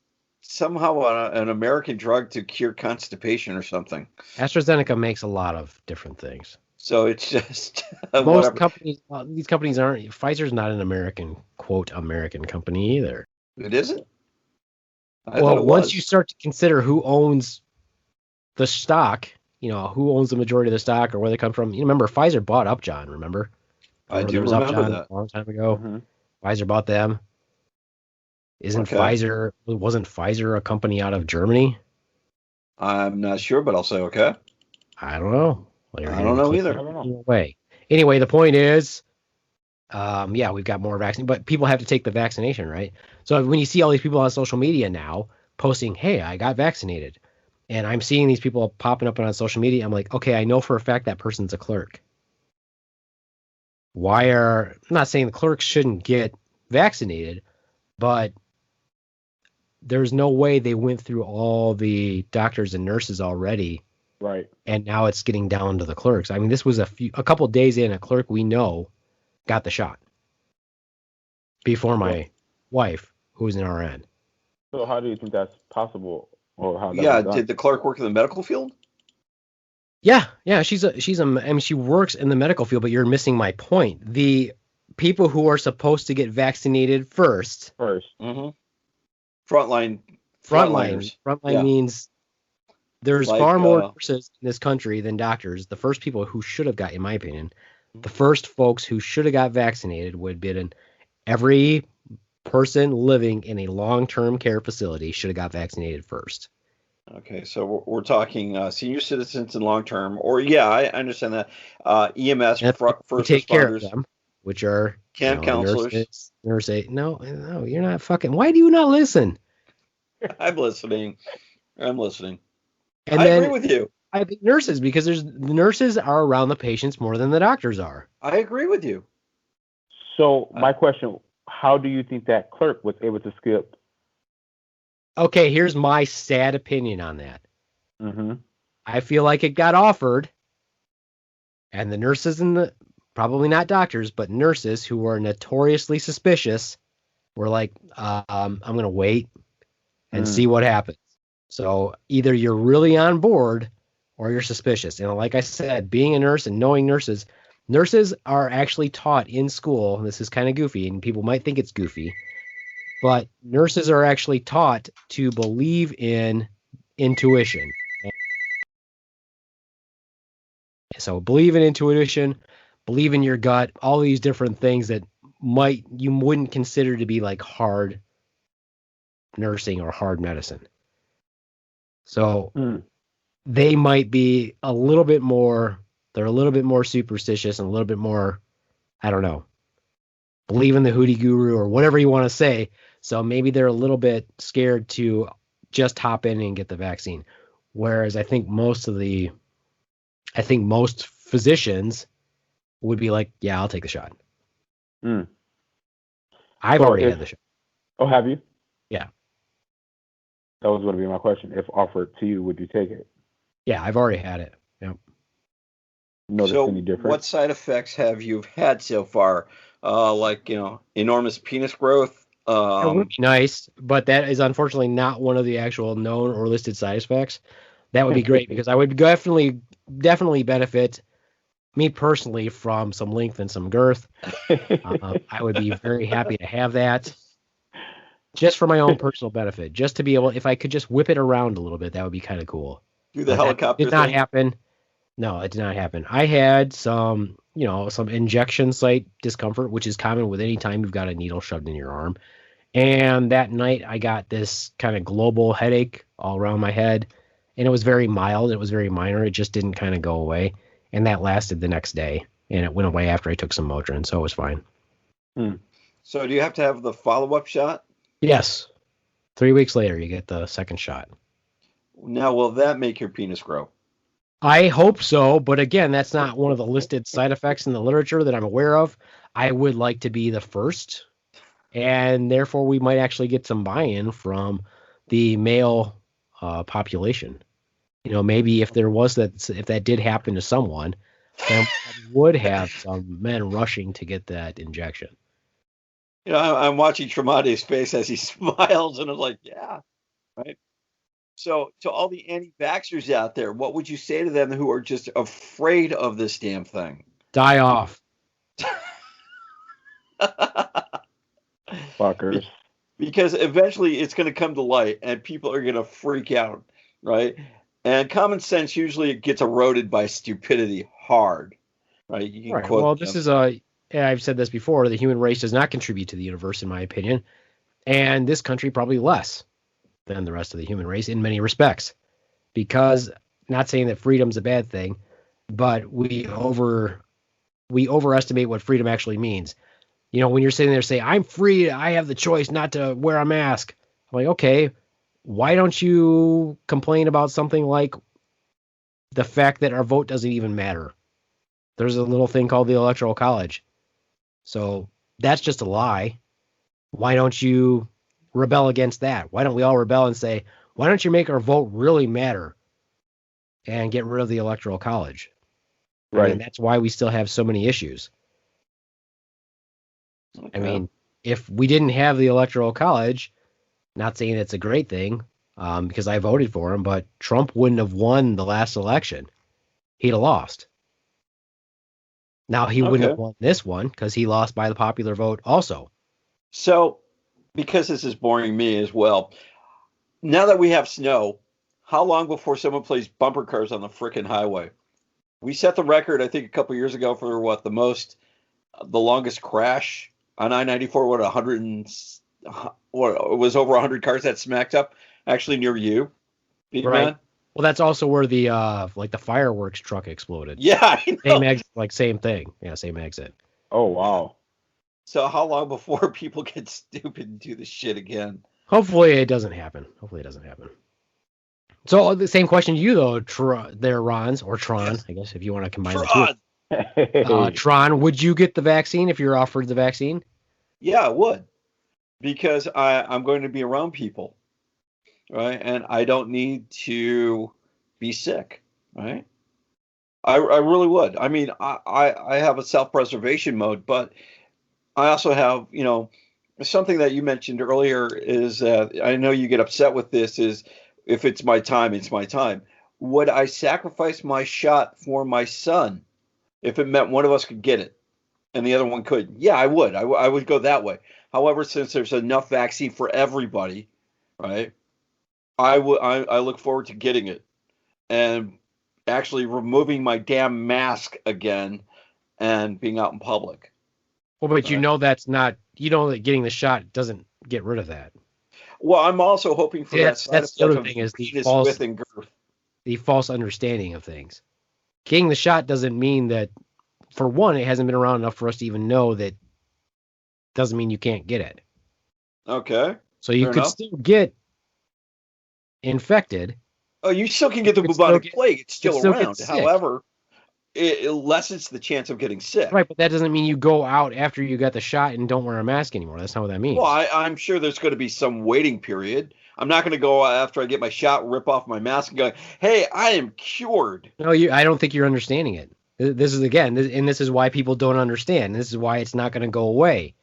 somehow an American drug to cure constipation or something. AstraZeneca makes a lot of different things. So it's just Most whatever. companies, these companies aren't. Pfizer's not an American American company either. It isn't. I thought Well, it once was. you start to consider who owns the stock, who owns the majority of the stock or where they come from. You remember Pfizer bought Upjohn, remember? I do There was remember Upjohn that. a long time ago. Mhm. Pfizer bought them. Wasn't Okay. Pfizer a company out of Germany? I'm not sure, but I'll say okay. I don't know. Well, you're I don't know gonna either. I don't know. Away. Anyway, the point is, yeah, we've got more vaccine, but people have to take the vaccination, right? So when you see all these people on social media now posting, "Hey, I got vaccinated," and I'm seeing these people popping up on social media, I'm like, okay, I know for a fact that person's a clerk. I'm not saying the clerks shouldn't get vaccinated, but there's no way they went through all the doctors and nurses already, Right. and now it's getting down to the clerks. I mean, this was a couple days in, a clerk we know got the shot before my wife, who's an RN. So how do you think that's possible, or how that Yeah, was done? did the clerk work in the medical field? Yeah, I mean, she works in the medical field, but you're missing my point. The people who are supposed to get vaccinated first, First? Mm-hmm. Frontline. frontline Yeah. means there's Like, far more nurses in this country than doctors. The first people who should have got, in my opinion, the first folks who should have got vaccinated would have been every person living in a long-term care facility should have got vaccinated first. Okay, so we're talking senior citizens and long term, or yeah, I understand that. EMS, And first who take care of responders, them, which are camp counselors. nurse aid. No, you're not fucking. Why do you not listen? I'm listening. I'm listening. And I then agree with you. I think nurses, because the nurses are around the patients more than the doctors are. I agree with you. So my question: how do you think that clerk was able to skip? Okay, here's my sad opinion on that. Mm-hmm. I feel like it got offered, and the nurses probably not doctors, but nurses who were notoriously suspicious were like, I'm going to wait and see what happens. So either you're really on board or you're suspicious. And like I said, being a nurse and knowing nurses are actually taught in school. This is kind of goofy, and people might think it's goofy, but nurses are actually taught to believe in intuition. So believe in intuition, believe in your gut, all these different things that you wouldn't consider to be like hard nursing or hard medicine. So they might be a little bit more, they're a little bit more superstitious and a little bit more, I don't know, believe in the hootie guru or whatever you want to say. So maybe they're a little bit scared to just hop in and get the vaccine. Whereas I think most physicians would be like, yeah, I'll take the shot. I've already had the shot. Oh, have you? Yeah. That was going to be my question. If offered to you, would you take it? Yeah, I've already had it. Yep. Notice any difference? What side effects have you had so far? Like, enormous penis growth? It would be nice, but that is unfortunately not one of the actual known or listed side effects. That would be great because I would definitely benefit me personally from some length and some girth. I would be very happy to have that just for my own personal benefit, just to be able, if I could just whip it around a little bit, that would be kind of cool. Do the helicopter did not thing? happen. No, it did not happen. I had some injection site discomfort, which is common with any time you've got a needle shoved in your arm. And that night I got this kind of global headache all around my head, and it was very mild. It was very minor. It just didn't kind of go away. And that lasted the next day, and it went away after I took some Motrin, so it was fine. So do you have to have the follow-up shot? Yes. 3 weeks later, you get the second shot. Now, will that make your penis grow? I hope so, but again, that's not one of the listed side effects in the literature that I'm aware of. I would like to be the first, and therefore we might actually get some buy-in from the male population. Maybe if that did happen to someone, then we would have some men rushing to get that injection. I'm watching Tremonti's face as he smiles, and I'm like, yeah, right. So to all the anti-vaxxers out there, what would you say to them who are just afraid of this damn thing? Die off. Fuckers. Because eventually it's going to come to light and people are going to freak out, right? And common sense usually gets eroded by stupidity hard, right? You can Right. quote Well, them. I've said this before, the human race does not contribute to the universe, in my opinion, and this country probably less than the rest of the human race in many respects. Because, not saying that freedom's a bad thing, but we overestimate what freedom actually means. When you're sitting there saying, I'm free, I have the choice not to wear a mask. I'm like, okay, why don't you complain about something like the fact that our vote doesn't even matter? There's a little thing called the Electoral College. So that's just a lie. Why don't you rebel against that? Why don't we all rebel and say, why don't you make our vote really matter and get rid of the Electoral College? Right. And that's why we still have so many issues. Okay. I mean, if we didn't have the Electoral College, not saying it's a great thing, because I voted for him, but Trump wouldn't have won the last election. He'd have lost. Now, he wouldn't have won this one because he lost by the popular vote also. So, because this is boring me as well, now that we have snow, how long before someone plays bumper cars on the frickin' highway? We set the record, I think, a couple years ago for the longest crash on I-94. It was over 100 cars that smacked up, actually near you, Beaveman. Right. Well, that's also where the the fireworks truck exploded. Yeah, I know. Same exit, same thing. Yeah, same exit. Oh, wow. So how long before people get stupid and do this shit again? Hopefully it doesn't happen. So the same question to you, though, there, Ronz, or Tron, yes. I guess, if you want to combine the two. Tron, would you get the vaccine if you're offered the vaccine? Yeah, I would. Because I'm going to be around people, right? And I don't need to be sick, right? I really would. I mean, I have a self-preservation mode, but I also have, something that you mentioned earlier is, I know you get upset with this, is if it's my time, it's my time. Would I sacrifice my shot for my son if it meant one of us could get it and the other one could? Yeah, I would. I would go that way. However, since there's enough vaccine for everybody, right, I look forward to getting it and actually removing my damn mask again and being out in public. Well, but that getting the shot doesn't get rid of that. Well, I'm also hoping for that side that's the other thing is the false understanding of things. Getting the shot doesn't mean that, for one, it hasn't been around enough for us to even know that. Doesn't mean you can't get it. Okay. So you could still get infected. Oh, you still can get the bubonic plague. It's still around. However, it lessens the chance of getting sick. Right, but that doesn't mean you go out after you got the shot and don't wear a mask anymore. That's not what that means. Well, I'm sure there's going to be some waiting period. I'm not going to go after I get my shot, rip off my mask, and go, hey, I am cured. No, I don't think you're understanding it. This is why people don't understand. This is why it's not going to go away.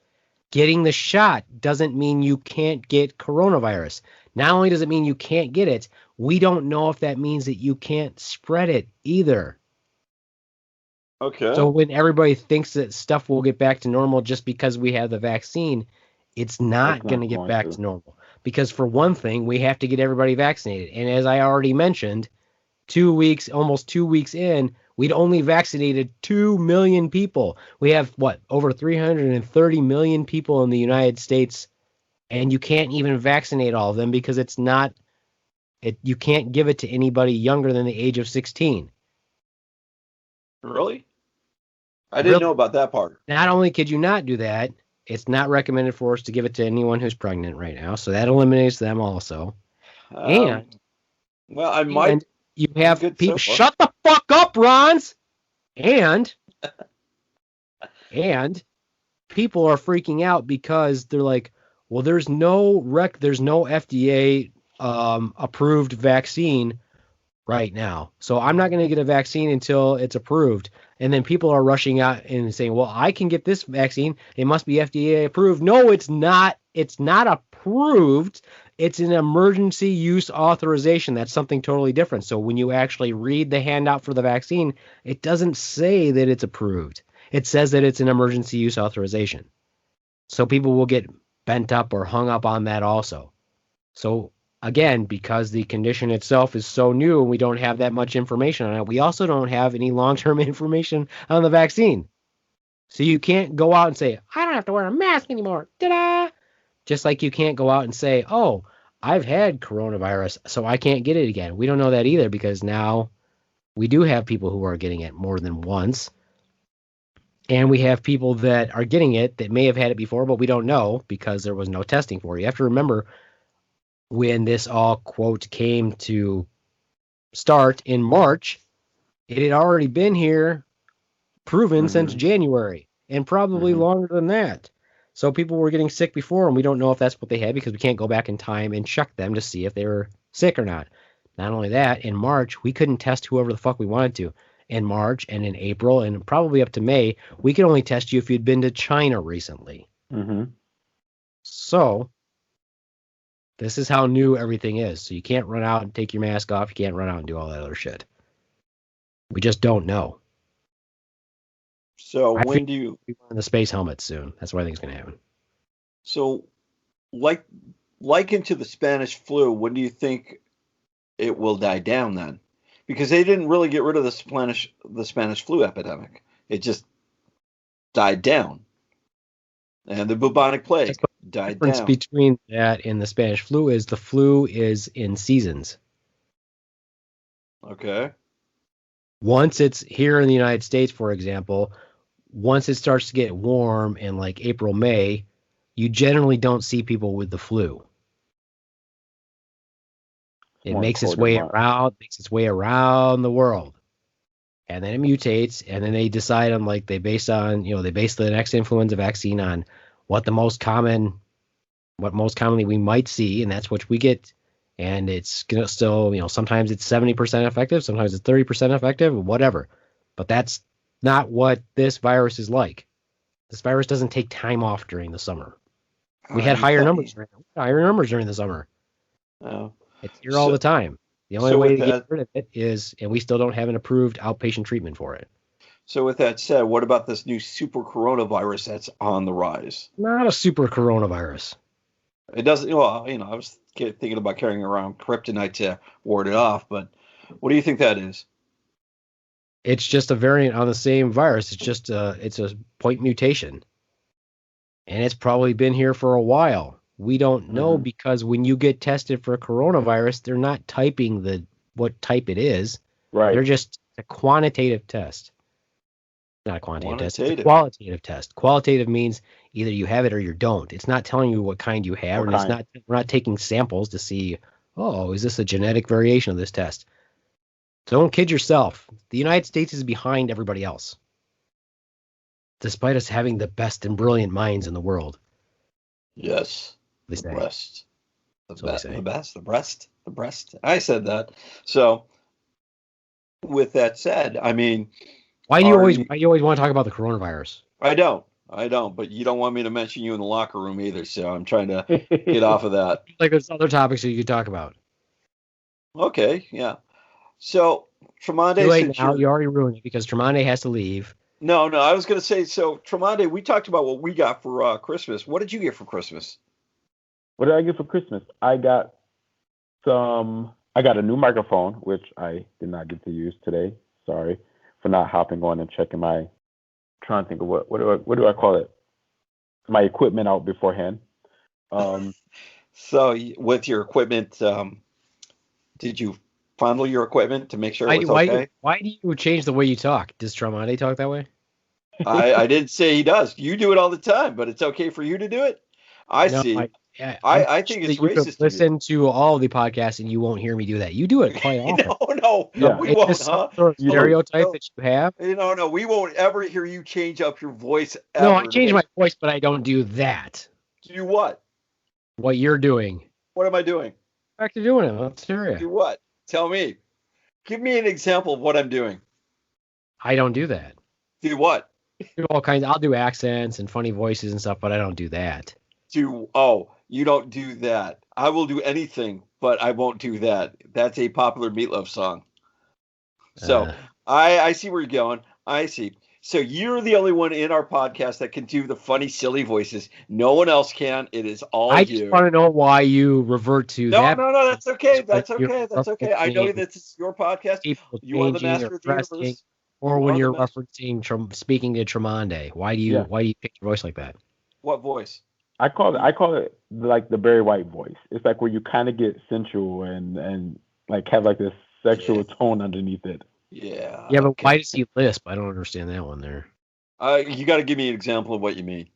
Getting the shot doesn't mean you can't get coronavirus. Not only does it mean you can't get it, we don't know if that means that you can't spread it either. Okay. So when everybody thinks that stuff will get back to normal just because we have the vaccine, it's not going to get back to normal. Because for one thing, we have to get everybody vaccinated. And as I already mentioned, almost 2 weeks in, We'd only vaccinated 2 million people. We have, what, over 330 million people in the United States, and you can't even vaccinate all of them because it's not, you can't give it to anybody younger than the age of 16. Really? I didn't Really? know about that part. Not only could you not do that, it's not recommended for us to give it to anyone who's pregnant right now, so that eliminates them also. And Well, I might. you have good people. so far. Shut the fuck up, Ronz. And people are freaking out because they're like, well, there's no FDA approved vaccine right now, so I'm not going to get a vaccine until it's approved. And then people are rushing out and saying, well, I can get this vaccine. It must be FDA approved. No, it's not. It's not approved. It's an emergency use authorization. That's something totally different. So when you actually read the handout for the vaccine, it doesn't say that it's approved. It says that it's an emergency use authorization. So people will get bent up or hung up on that also. So again, because the condition itself is so new and we don't have that much information on it, we also don't have any long-term information on the vaccine. So you can't go out and say, I don't have to wear a mask anymore. Ta-da! Just like you can't go out and say, oh, I've had coronavirus, so I can't get it again. We don't know that either because now we do have people who are getting it more than once. And we have people that are getting it that may have had it before, but we don't know because there was no testing for it. You have to remember when this all, quote, came to start in March, it had already been here proven since January and probably longer than that. So people were getting sick before, and we don't know if that's what they had because we can't go back in time and check them to see if they were sick or not. Not only that, in March, we couldn't test whoever the fuck we wanted to. In March and in April and probably up to May, we could only test you if you'd been to China recently. So this is how new everything is. So you can't run out and take your mask off. You can't run out and do all that other shit. We just don't know. So when do you be wearing the space helmet soon? That's what I think is going to happen. So like into the Spanish flu, when do you think it will die down then? Because they didn't really get rid of the Spanish flu epidemic. It just died down. And the bubonic plague died down. The difference between that and the Spanish flu is the flu is in seasons. Okay. Once it's here in the United States, for example, once it starts to get warm in like April, May, you generally don't see people with the flu. It makes its way around the world. And then it mutates, and then they decide on they base the next influenza vaccine on what most commonly we might see, and that's what we get. And it's gonna still, sometimes it's 70% effective, sometimes it's 30% effective, whatever. But that's not what this virus is like. This virus doesn't take time off during the summer. We had higher numbers during the summer. Oh. It's here all the time. The only way to get rid of it is, and we still don't have an approved outpatient treatment for it. So with that said, what about this new super coronavirus that's on the rise? Not a super coronavirus. It doesn't, well, I was thinking about carrying around kryptonite to ward it off, but what do you think that is? It's just a variant on the same virus. It's just it's a point mutation. And it's probably been here for a while. We don't know because when you get tested for coronavirus, they're not typing what type it is. Right. They're just a quantitative test. Not a quantitative test. It's a qualitative test. Qualitative means either you have it or you don't. It's not telling you what kind you have, and we're not taking samples to see, is this a genetic variation of this test? So don't kid yourself. The United States is behind everybody else, despite us having the best and brilliant minds in the world. Yes. The breast. The breast. I said that. So, with that said, I mean, why do you always want to talk about the coronavirus? I don't. But you don't want me to mention you in the locker room either. So I'm trying to get off of that. There's other topics that you could talk about. Okay. Yeah. So Tremonde, you already ruined it because Tremonde has to leave. No. I was going to say, so Tremonde, we talked about what we got for Christmas. What did you get for Christmas? What did I get for Christmas? I got a new microphone, which I did not get to use today. Sorry. for not hopping on and checking my. Trying to think of what do I call it? My equipment out beforehand. So with your equipment, did you fondle your equipment to make sure it was okay? Why do you change the way you talk? Does Tremonti talk that way? I didn't say he does. You do it all the time, but it's okay for you to do it. I No, see. I'm I think sure it's that you could racist. listen to all the podcasts and you won't hear me do that. You do it quite often. No, Yeah. we It's won't, just some huh? sort of You do. stereotype that you have. No, we won't ever hear you change up your voice ever. No, I change my voice, but I don't do that. Do what? What you're doing. What am I doing? Back to doing it. Let's hear Do it. what? Tell me. Give me an example of what I'm doing. I don't do that. Do what? Do all kinds. I'll do accents and funny voices and stuff, but I don't do that. You don't do that. I will do anything, but I won't do that. That's a popular Meatloaf song. So I see where you're going. I see. So you're the only one in our podcast that can do the funny, silly voices. No one else can. It is all I you. just want to know why you revert to that. No. That's okay. That's When you're okay. That's okay. I know this is your podcast. People You are the changing master or of the universe. dressing, or when you're referencing speaking to Tremonti. Why do you pick your voice like that? What voice? I call it like the Barry White voice. It's like where you kind of get sensual and like have like this sexual tone underneath it. Yeah. Yeah, but why does he lisp? I don't understand that one there. You got to give me an example of what you mean.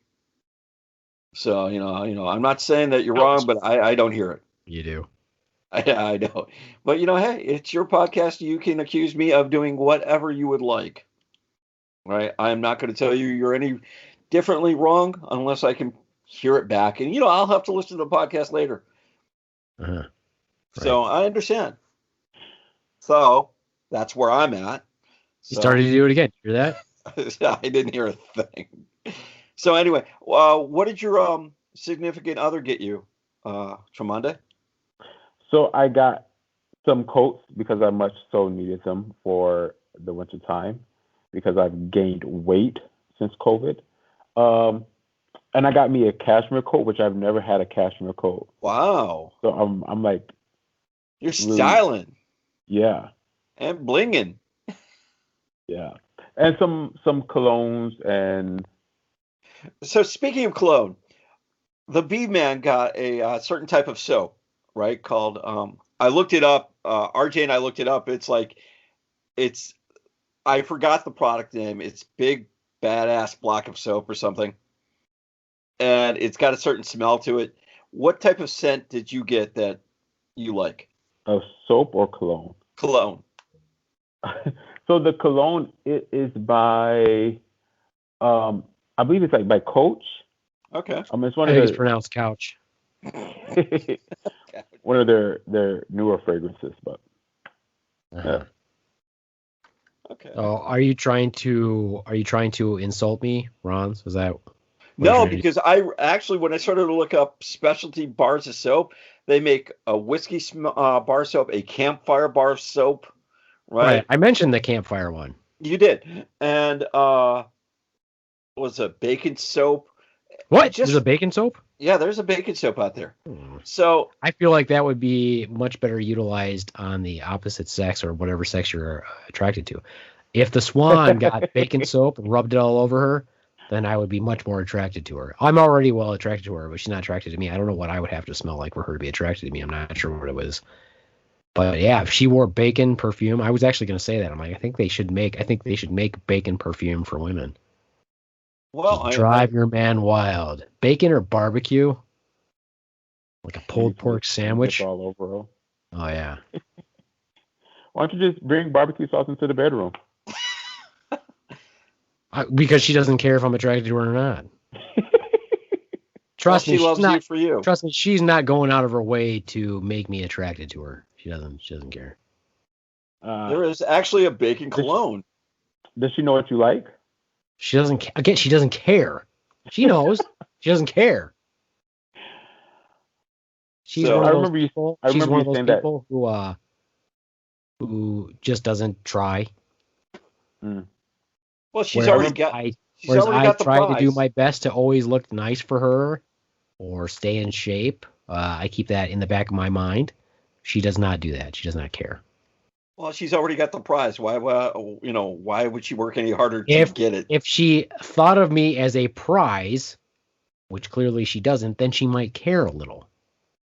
So I'm not saying that you're wrong, but I don't hear it. You do. I know. But hey, it's your podcast. You can accuse me of doing whatever you would like. Right? I'm not going to tell you you're any differently wrong unless I can hear it back. And I'll have to listen to the podcast later. Right. So I understand. So that's where I'm at. You started to do it again. You hear that? I didn't hear a thing. So anyway, what did your significant other get you, Tremonti? So I got some coats because I much so needed them for the winter time because I've gained weight since COVID. And I got me a cashmere coat, which I've never had a cashmere coat. Wow. So I'm like, you're styling. Yeah. And blinging. Yeah. And some colognes and. So speaking of cologne, the Beaveman got a certain type of soap, right? Called I looked it up. RJ and I looked it up. I forgot the product name. It's Big Badass Block of Soap or something, and it's got a certain smell to it. What type of scent did you get that you like? A soap or cologne? Cologne. So the cologne it is by, I believe it's like by Coach. Okay. It's one I of think it's pronounced couch. one of their newer fragrances, but. Uh-huh. Okay. So are you trying to insult me, Ronz? Is that? No, because I actually, when I started to look up specialty bars of soap, they make a whiskey bar soap, a campfire bar soap, right? I mentioned the campfire one. You did, and was a bacon soap. What? There's a bacon soap? Yeah, there's a bacon soap out there. So I feel like that would be much better utilized on the opposite sex or whatever sex you're attracted to. If the swan got bacon soap and rubbed it all over her, then I would be much more attracted to her. I'm already well attracted to her, but she's not attracted to me. I don't know what I would have to smell like for her to be attracted to me. I'm not sure what it was. But yeah, if she wore bacon perfume, I was actually going to say that. I'm like, I think they should make bacon perfume for women. Well, drive your man wild. Bacon or barbecue? Like a pulled pork sandwich? All over her. Oh, yeah. Why don't you just bring barbecue sauce into the bedroom? Because she doesn't care if I'm attracted to her or not. Trust me, she loves you for you. Trust me, she's not going out of her way to make me attracted to her. She doesn't care. There is actually a bacon cologne. Does she know what you like? She doesn't. Again, she doesn't care. She knows. She doesn't care. She's one of those people. She's one of those people who just doesn't try. Well, she's already got the try to do prize. my best to always look nice for her or stay in shape. I keep that in the back of my mind. She does not do that. She does not care. Well, she's already got the prize. Why would she work any harder to If get it? if she thought of me as a prize, which clearly she doesn't, then she might care a little.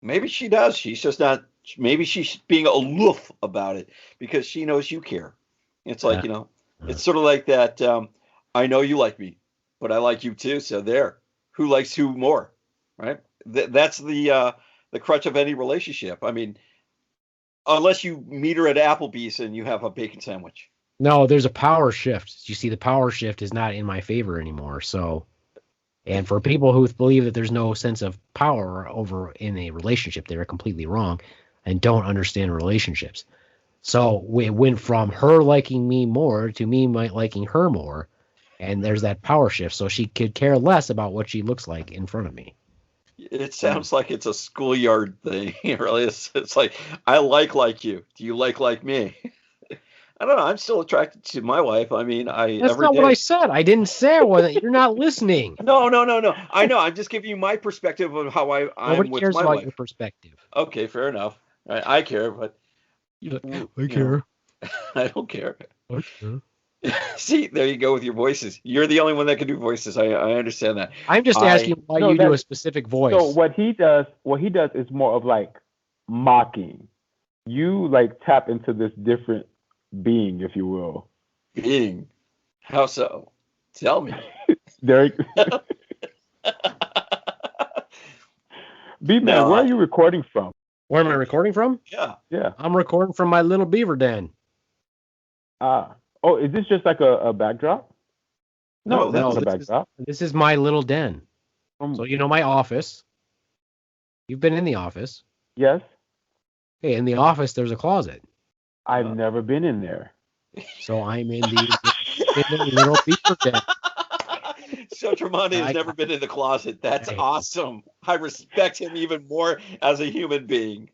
Maybe she does. She's just not. Maybe she's being aloof about it because she knows you care. It's like, it's sort of like that. I know you like me, but I like you too. So there, who likes who more, right? That's the crutch of any relationship. I mean, unless you meet her at Applebee's and you have a bacon sandwich. No, there's a power shift. You see, the power shift is not in my favor anymore. So, and for people who believe that there's no sense of power over in a relationship, they're completely wrong and don't understand relationships. So it went from her liking me more to me liking her more. And there's that power shift. So she could care less about what she looks like in front of me. It sounds like it's a schoolyard thing. It really is. It's like, I like you. Do you like me? I don't know. I'm still attracted to my wife. I mean, That's every not day. what I said. I didn't say I wasn't. You're not listening. No. I know. I'm just giving you my perspective of how I'm Nobody with cares my about wife. your perspective. Okay, fair enough. I care, but I care. I don't care. I care. See, there you go with your voices. You're the only one that can do voices. I understand that. I'm just asking why you do a specific voice. So what he does is more of like mocking. You like tap into this different being, if you will. Being? How so? Tell me. Derek. Beaveman, where are you recording from? Where am I recording from? Yeah. I'm recording from my little beaver den. Oh, is this just like a backdrop? No, that's not a backdrop. This is my little den. So my office. You've been in the office. Yes. Hey, in the office there's a closet. I've never been in there. So I'm in the little beaver den. So Tremonti has never been in the closet. That's awesome. I respect him even more as a human being.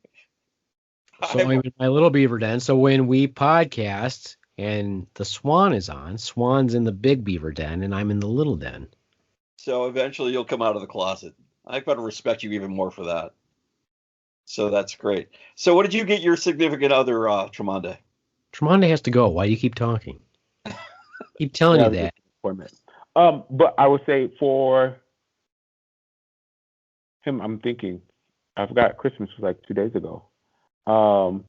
So I'm in my little beaver den. So when we podcast and the Swan is on, Swan's in the big beaver den and I'm in the little den. So eventually you'll come out of the closet. I've got to respect you even more for that. So that's great. So what did you get your significant other, Tremonti? Tremonti has to go. Why do you keep talking? Keep telling you that. But I would say for him, I'm thinking, I forgot Christmas was like 2 days ago. A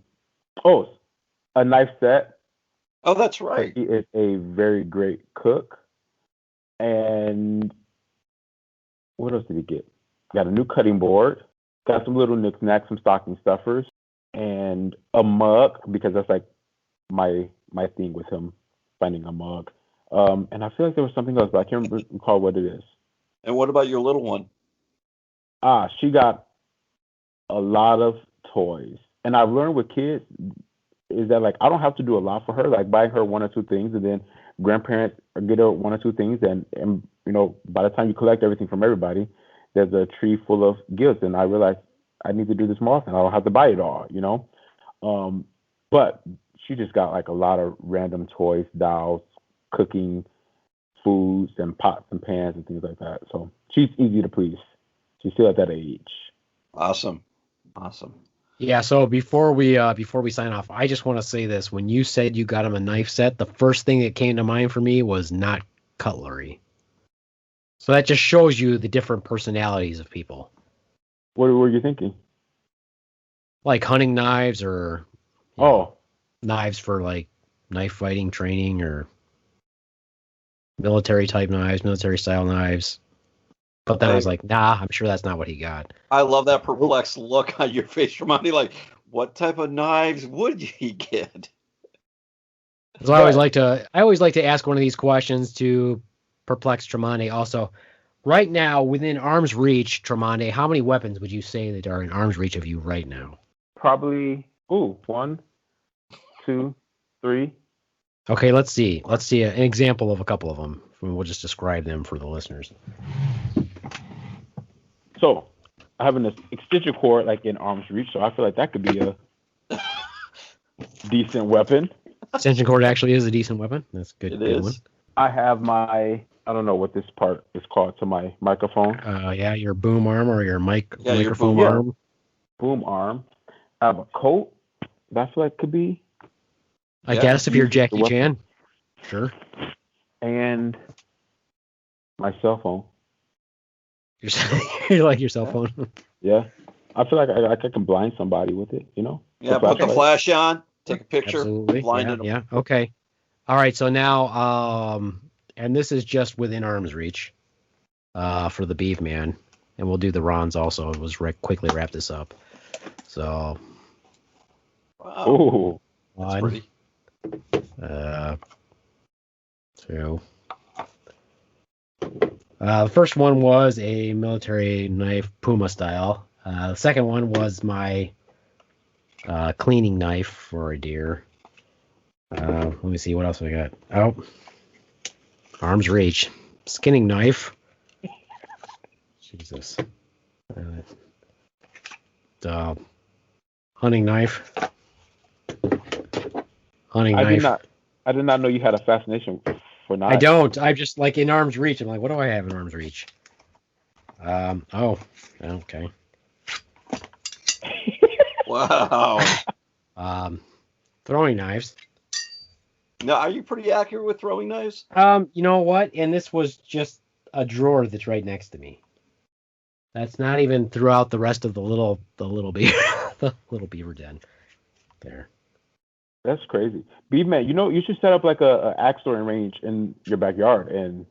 knife set. Oh, that's right. He is a very great cook. And what else did he get? Got a new cutting board. Got some little knickknacks, some stocking stuffers, and a mug, because that's like my thing with him, finding a mug. And I feel like there was something else, but I can't recall what it is. And what about your little one? She got a lot of toys. And I've learned with kids is that like I don't have to do a lot for her, like buying her one or two things, and then grandparents get her one or two things, and by the time you collect everything from everybody, there's a tree full of gifts. And I realized I need to do this more often. I don't have to buy it all, But she just got like a lot of random toys, dolls, cooking foods, and pots and pans and things like that. So she's easy to please. She's still at that age. Awesome. Yeah, so before we sign off, I just want to say this. When you said you got him a knife set, the first thing that came to mind for me was not cutlery. So that just shows you the different personalities of people. What were you thinking? Like hunting knives or knives for like knife fighting training or military type knives, military style knives. But then I was like, nah, I'm sure that's not what he got. I love that perplexed look on your face, Tremonti. Like, what type of knives would he get? So I always like to ask one of these questions to perplex Tremonti. Also, right now, within arm's reach, Tremonti, how many weapons would you say that are in arm's reach of you right now? Probably 1, 2, 3. Okay, let's see. Let's see an example of a couple of them. We'll just describe them for the listeners. So, I have an extension cord like in arm's reach, so I feel like that could be a decent weapon. Extension cord actually is a decent weapon. That's good. It good is. One. I have my, I don't know what this part is called, to my microphone. Your boom arm or your microphone your arm. Boom arm. I have a coat that I feel like could be I Yeah. guess if you're Use the Jackie weapon. Chan. Sure. And my cell phone. You're like your cell Yeah. phone. Yeah. I feel like I can blind somebody with it, you know? Yeah, put the flash on, take a picture, Absolutely. blinded them. Yeah. Okay. All right. So now, and this is just within arm's reach, for the Beaveman, and we'll do the Ronz also. We'll quickly wrap this up. So, Wow, Oh, that's one, pretty. 2. The first one was a military knife, Puma style. The second one was my cleaning knife for a deer. Let me see what else we got. Oh, arm's reach, skinning knife. Jesus. Hunting knife. Hunting I knife. did not know you had a fascination for knives. I don't. I'm just like in arm's reach. I'm like, what do I have in arm's reach? Oh, okay. Wow. Throwing knives. Now, are you pretty accurate with throwing knives? You know what? And this was just a drawer that's right next to me. That's not even throughout the rest of the little beaver, the little beaver den. There. That's crazy. Beaveman, you know, you should set up like a axe throwing range in your backyard, and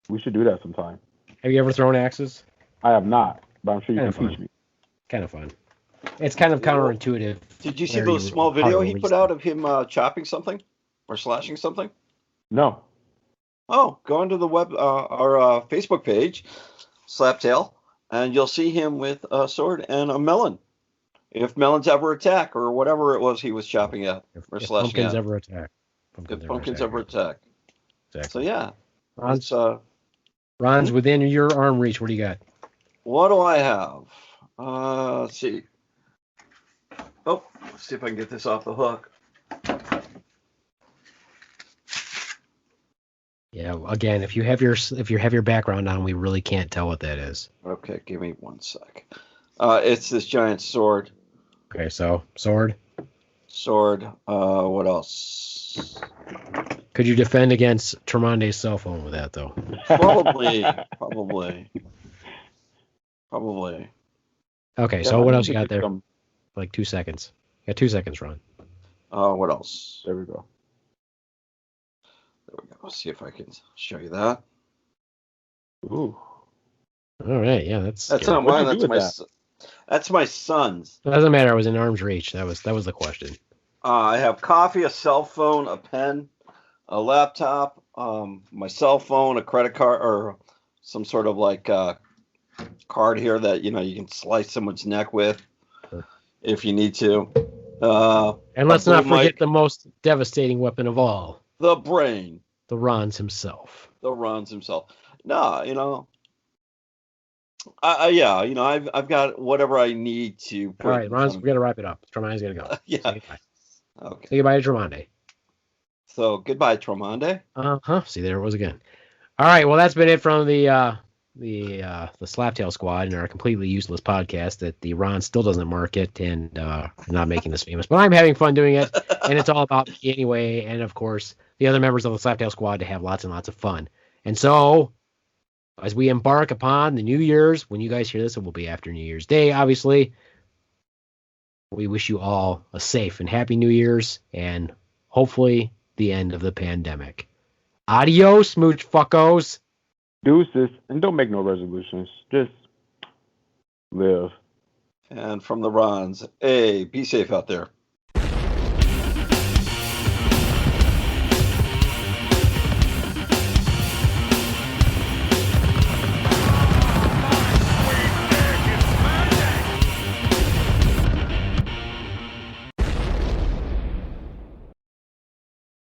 we should do that sometime. Have you ever thrown axes? I have not, but I'm sure you Kind can of teach fun. me. Kind of fun. It's kind of counterintuitive. Did you see where the you- small how to video he release put them. out of him chopping something or slashing something? No. Oh, go onto the web our Facebook page, Slaptail, and you'll see him with a sword and a melon. If melons ever attack or whatever it was he was chopping at or If slashing pumpkins at. ever attack. If pumpkins ever attack. Exactly. So yeah, it's Ron's within your arm reach. What do you got? what do I have? Let's see. Oh, let's see if I can get this off the hook. Yeah. Again, if you have your background on, we really can't tell what that is. Okay, give me 1 sec. It's this giant sword. Okay. So sword. What else? Could you defend against Tremonde's cell phone with that though? Probably. Okay. Yeah, So I what need else to you got get there? some- Like 2 seconds. You got 2 seconds, Ron. What else? There we go. There we go. Let's see if I can show you that. Ooh. All right. Yeah. That's That's scary. not What'd mine. you do That's with that's my son's. It doesn't matter. I was in arm's reach. That was the question. I have coffee, a cell phone, a pen, a laptop, my cell phone, a credit card, or some sort of like card here that you can slice someone's neck with Sure. if you need to. And let's a not boom forget mic, the most devastating weapon of all, the brain, the Ronz himself. the Ronz himself. No, I've got whatever I need to. All right, Ronz, we got to wrap it up. Tremonde's got to go. Yeah. Say goodbye. Okay. Say goodbye to Tremonde. So goodbye, Tremonde. See, there it was again. All right, well, that's been it from the Slaptail Squad and our completely useless podcast that the Ron still doesn't market and not making this famous. But I'm having fun doing it, and it's all about me anyway, and of course the other members of the Slaptail Squad to have lots and lots of fun. And so, as we embark upon the New Year's, when you guys hear this, it will be after New Year's Day, obviously. We wish you all a safe and happy New Year's, and hopefully the end of the pandemic. Adios, smooch fuckos. Deuces, and don't make no resolutions. Just live. And from the Rons, hey, be safe out there.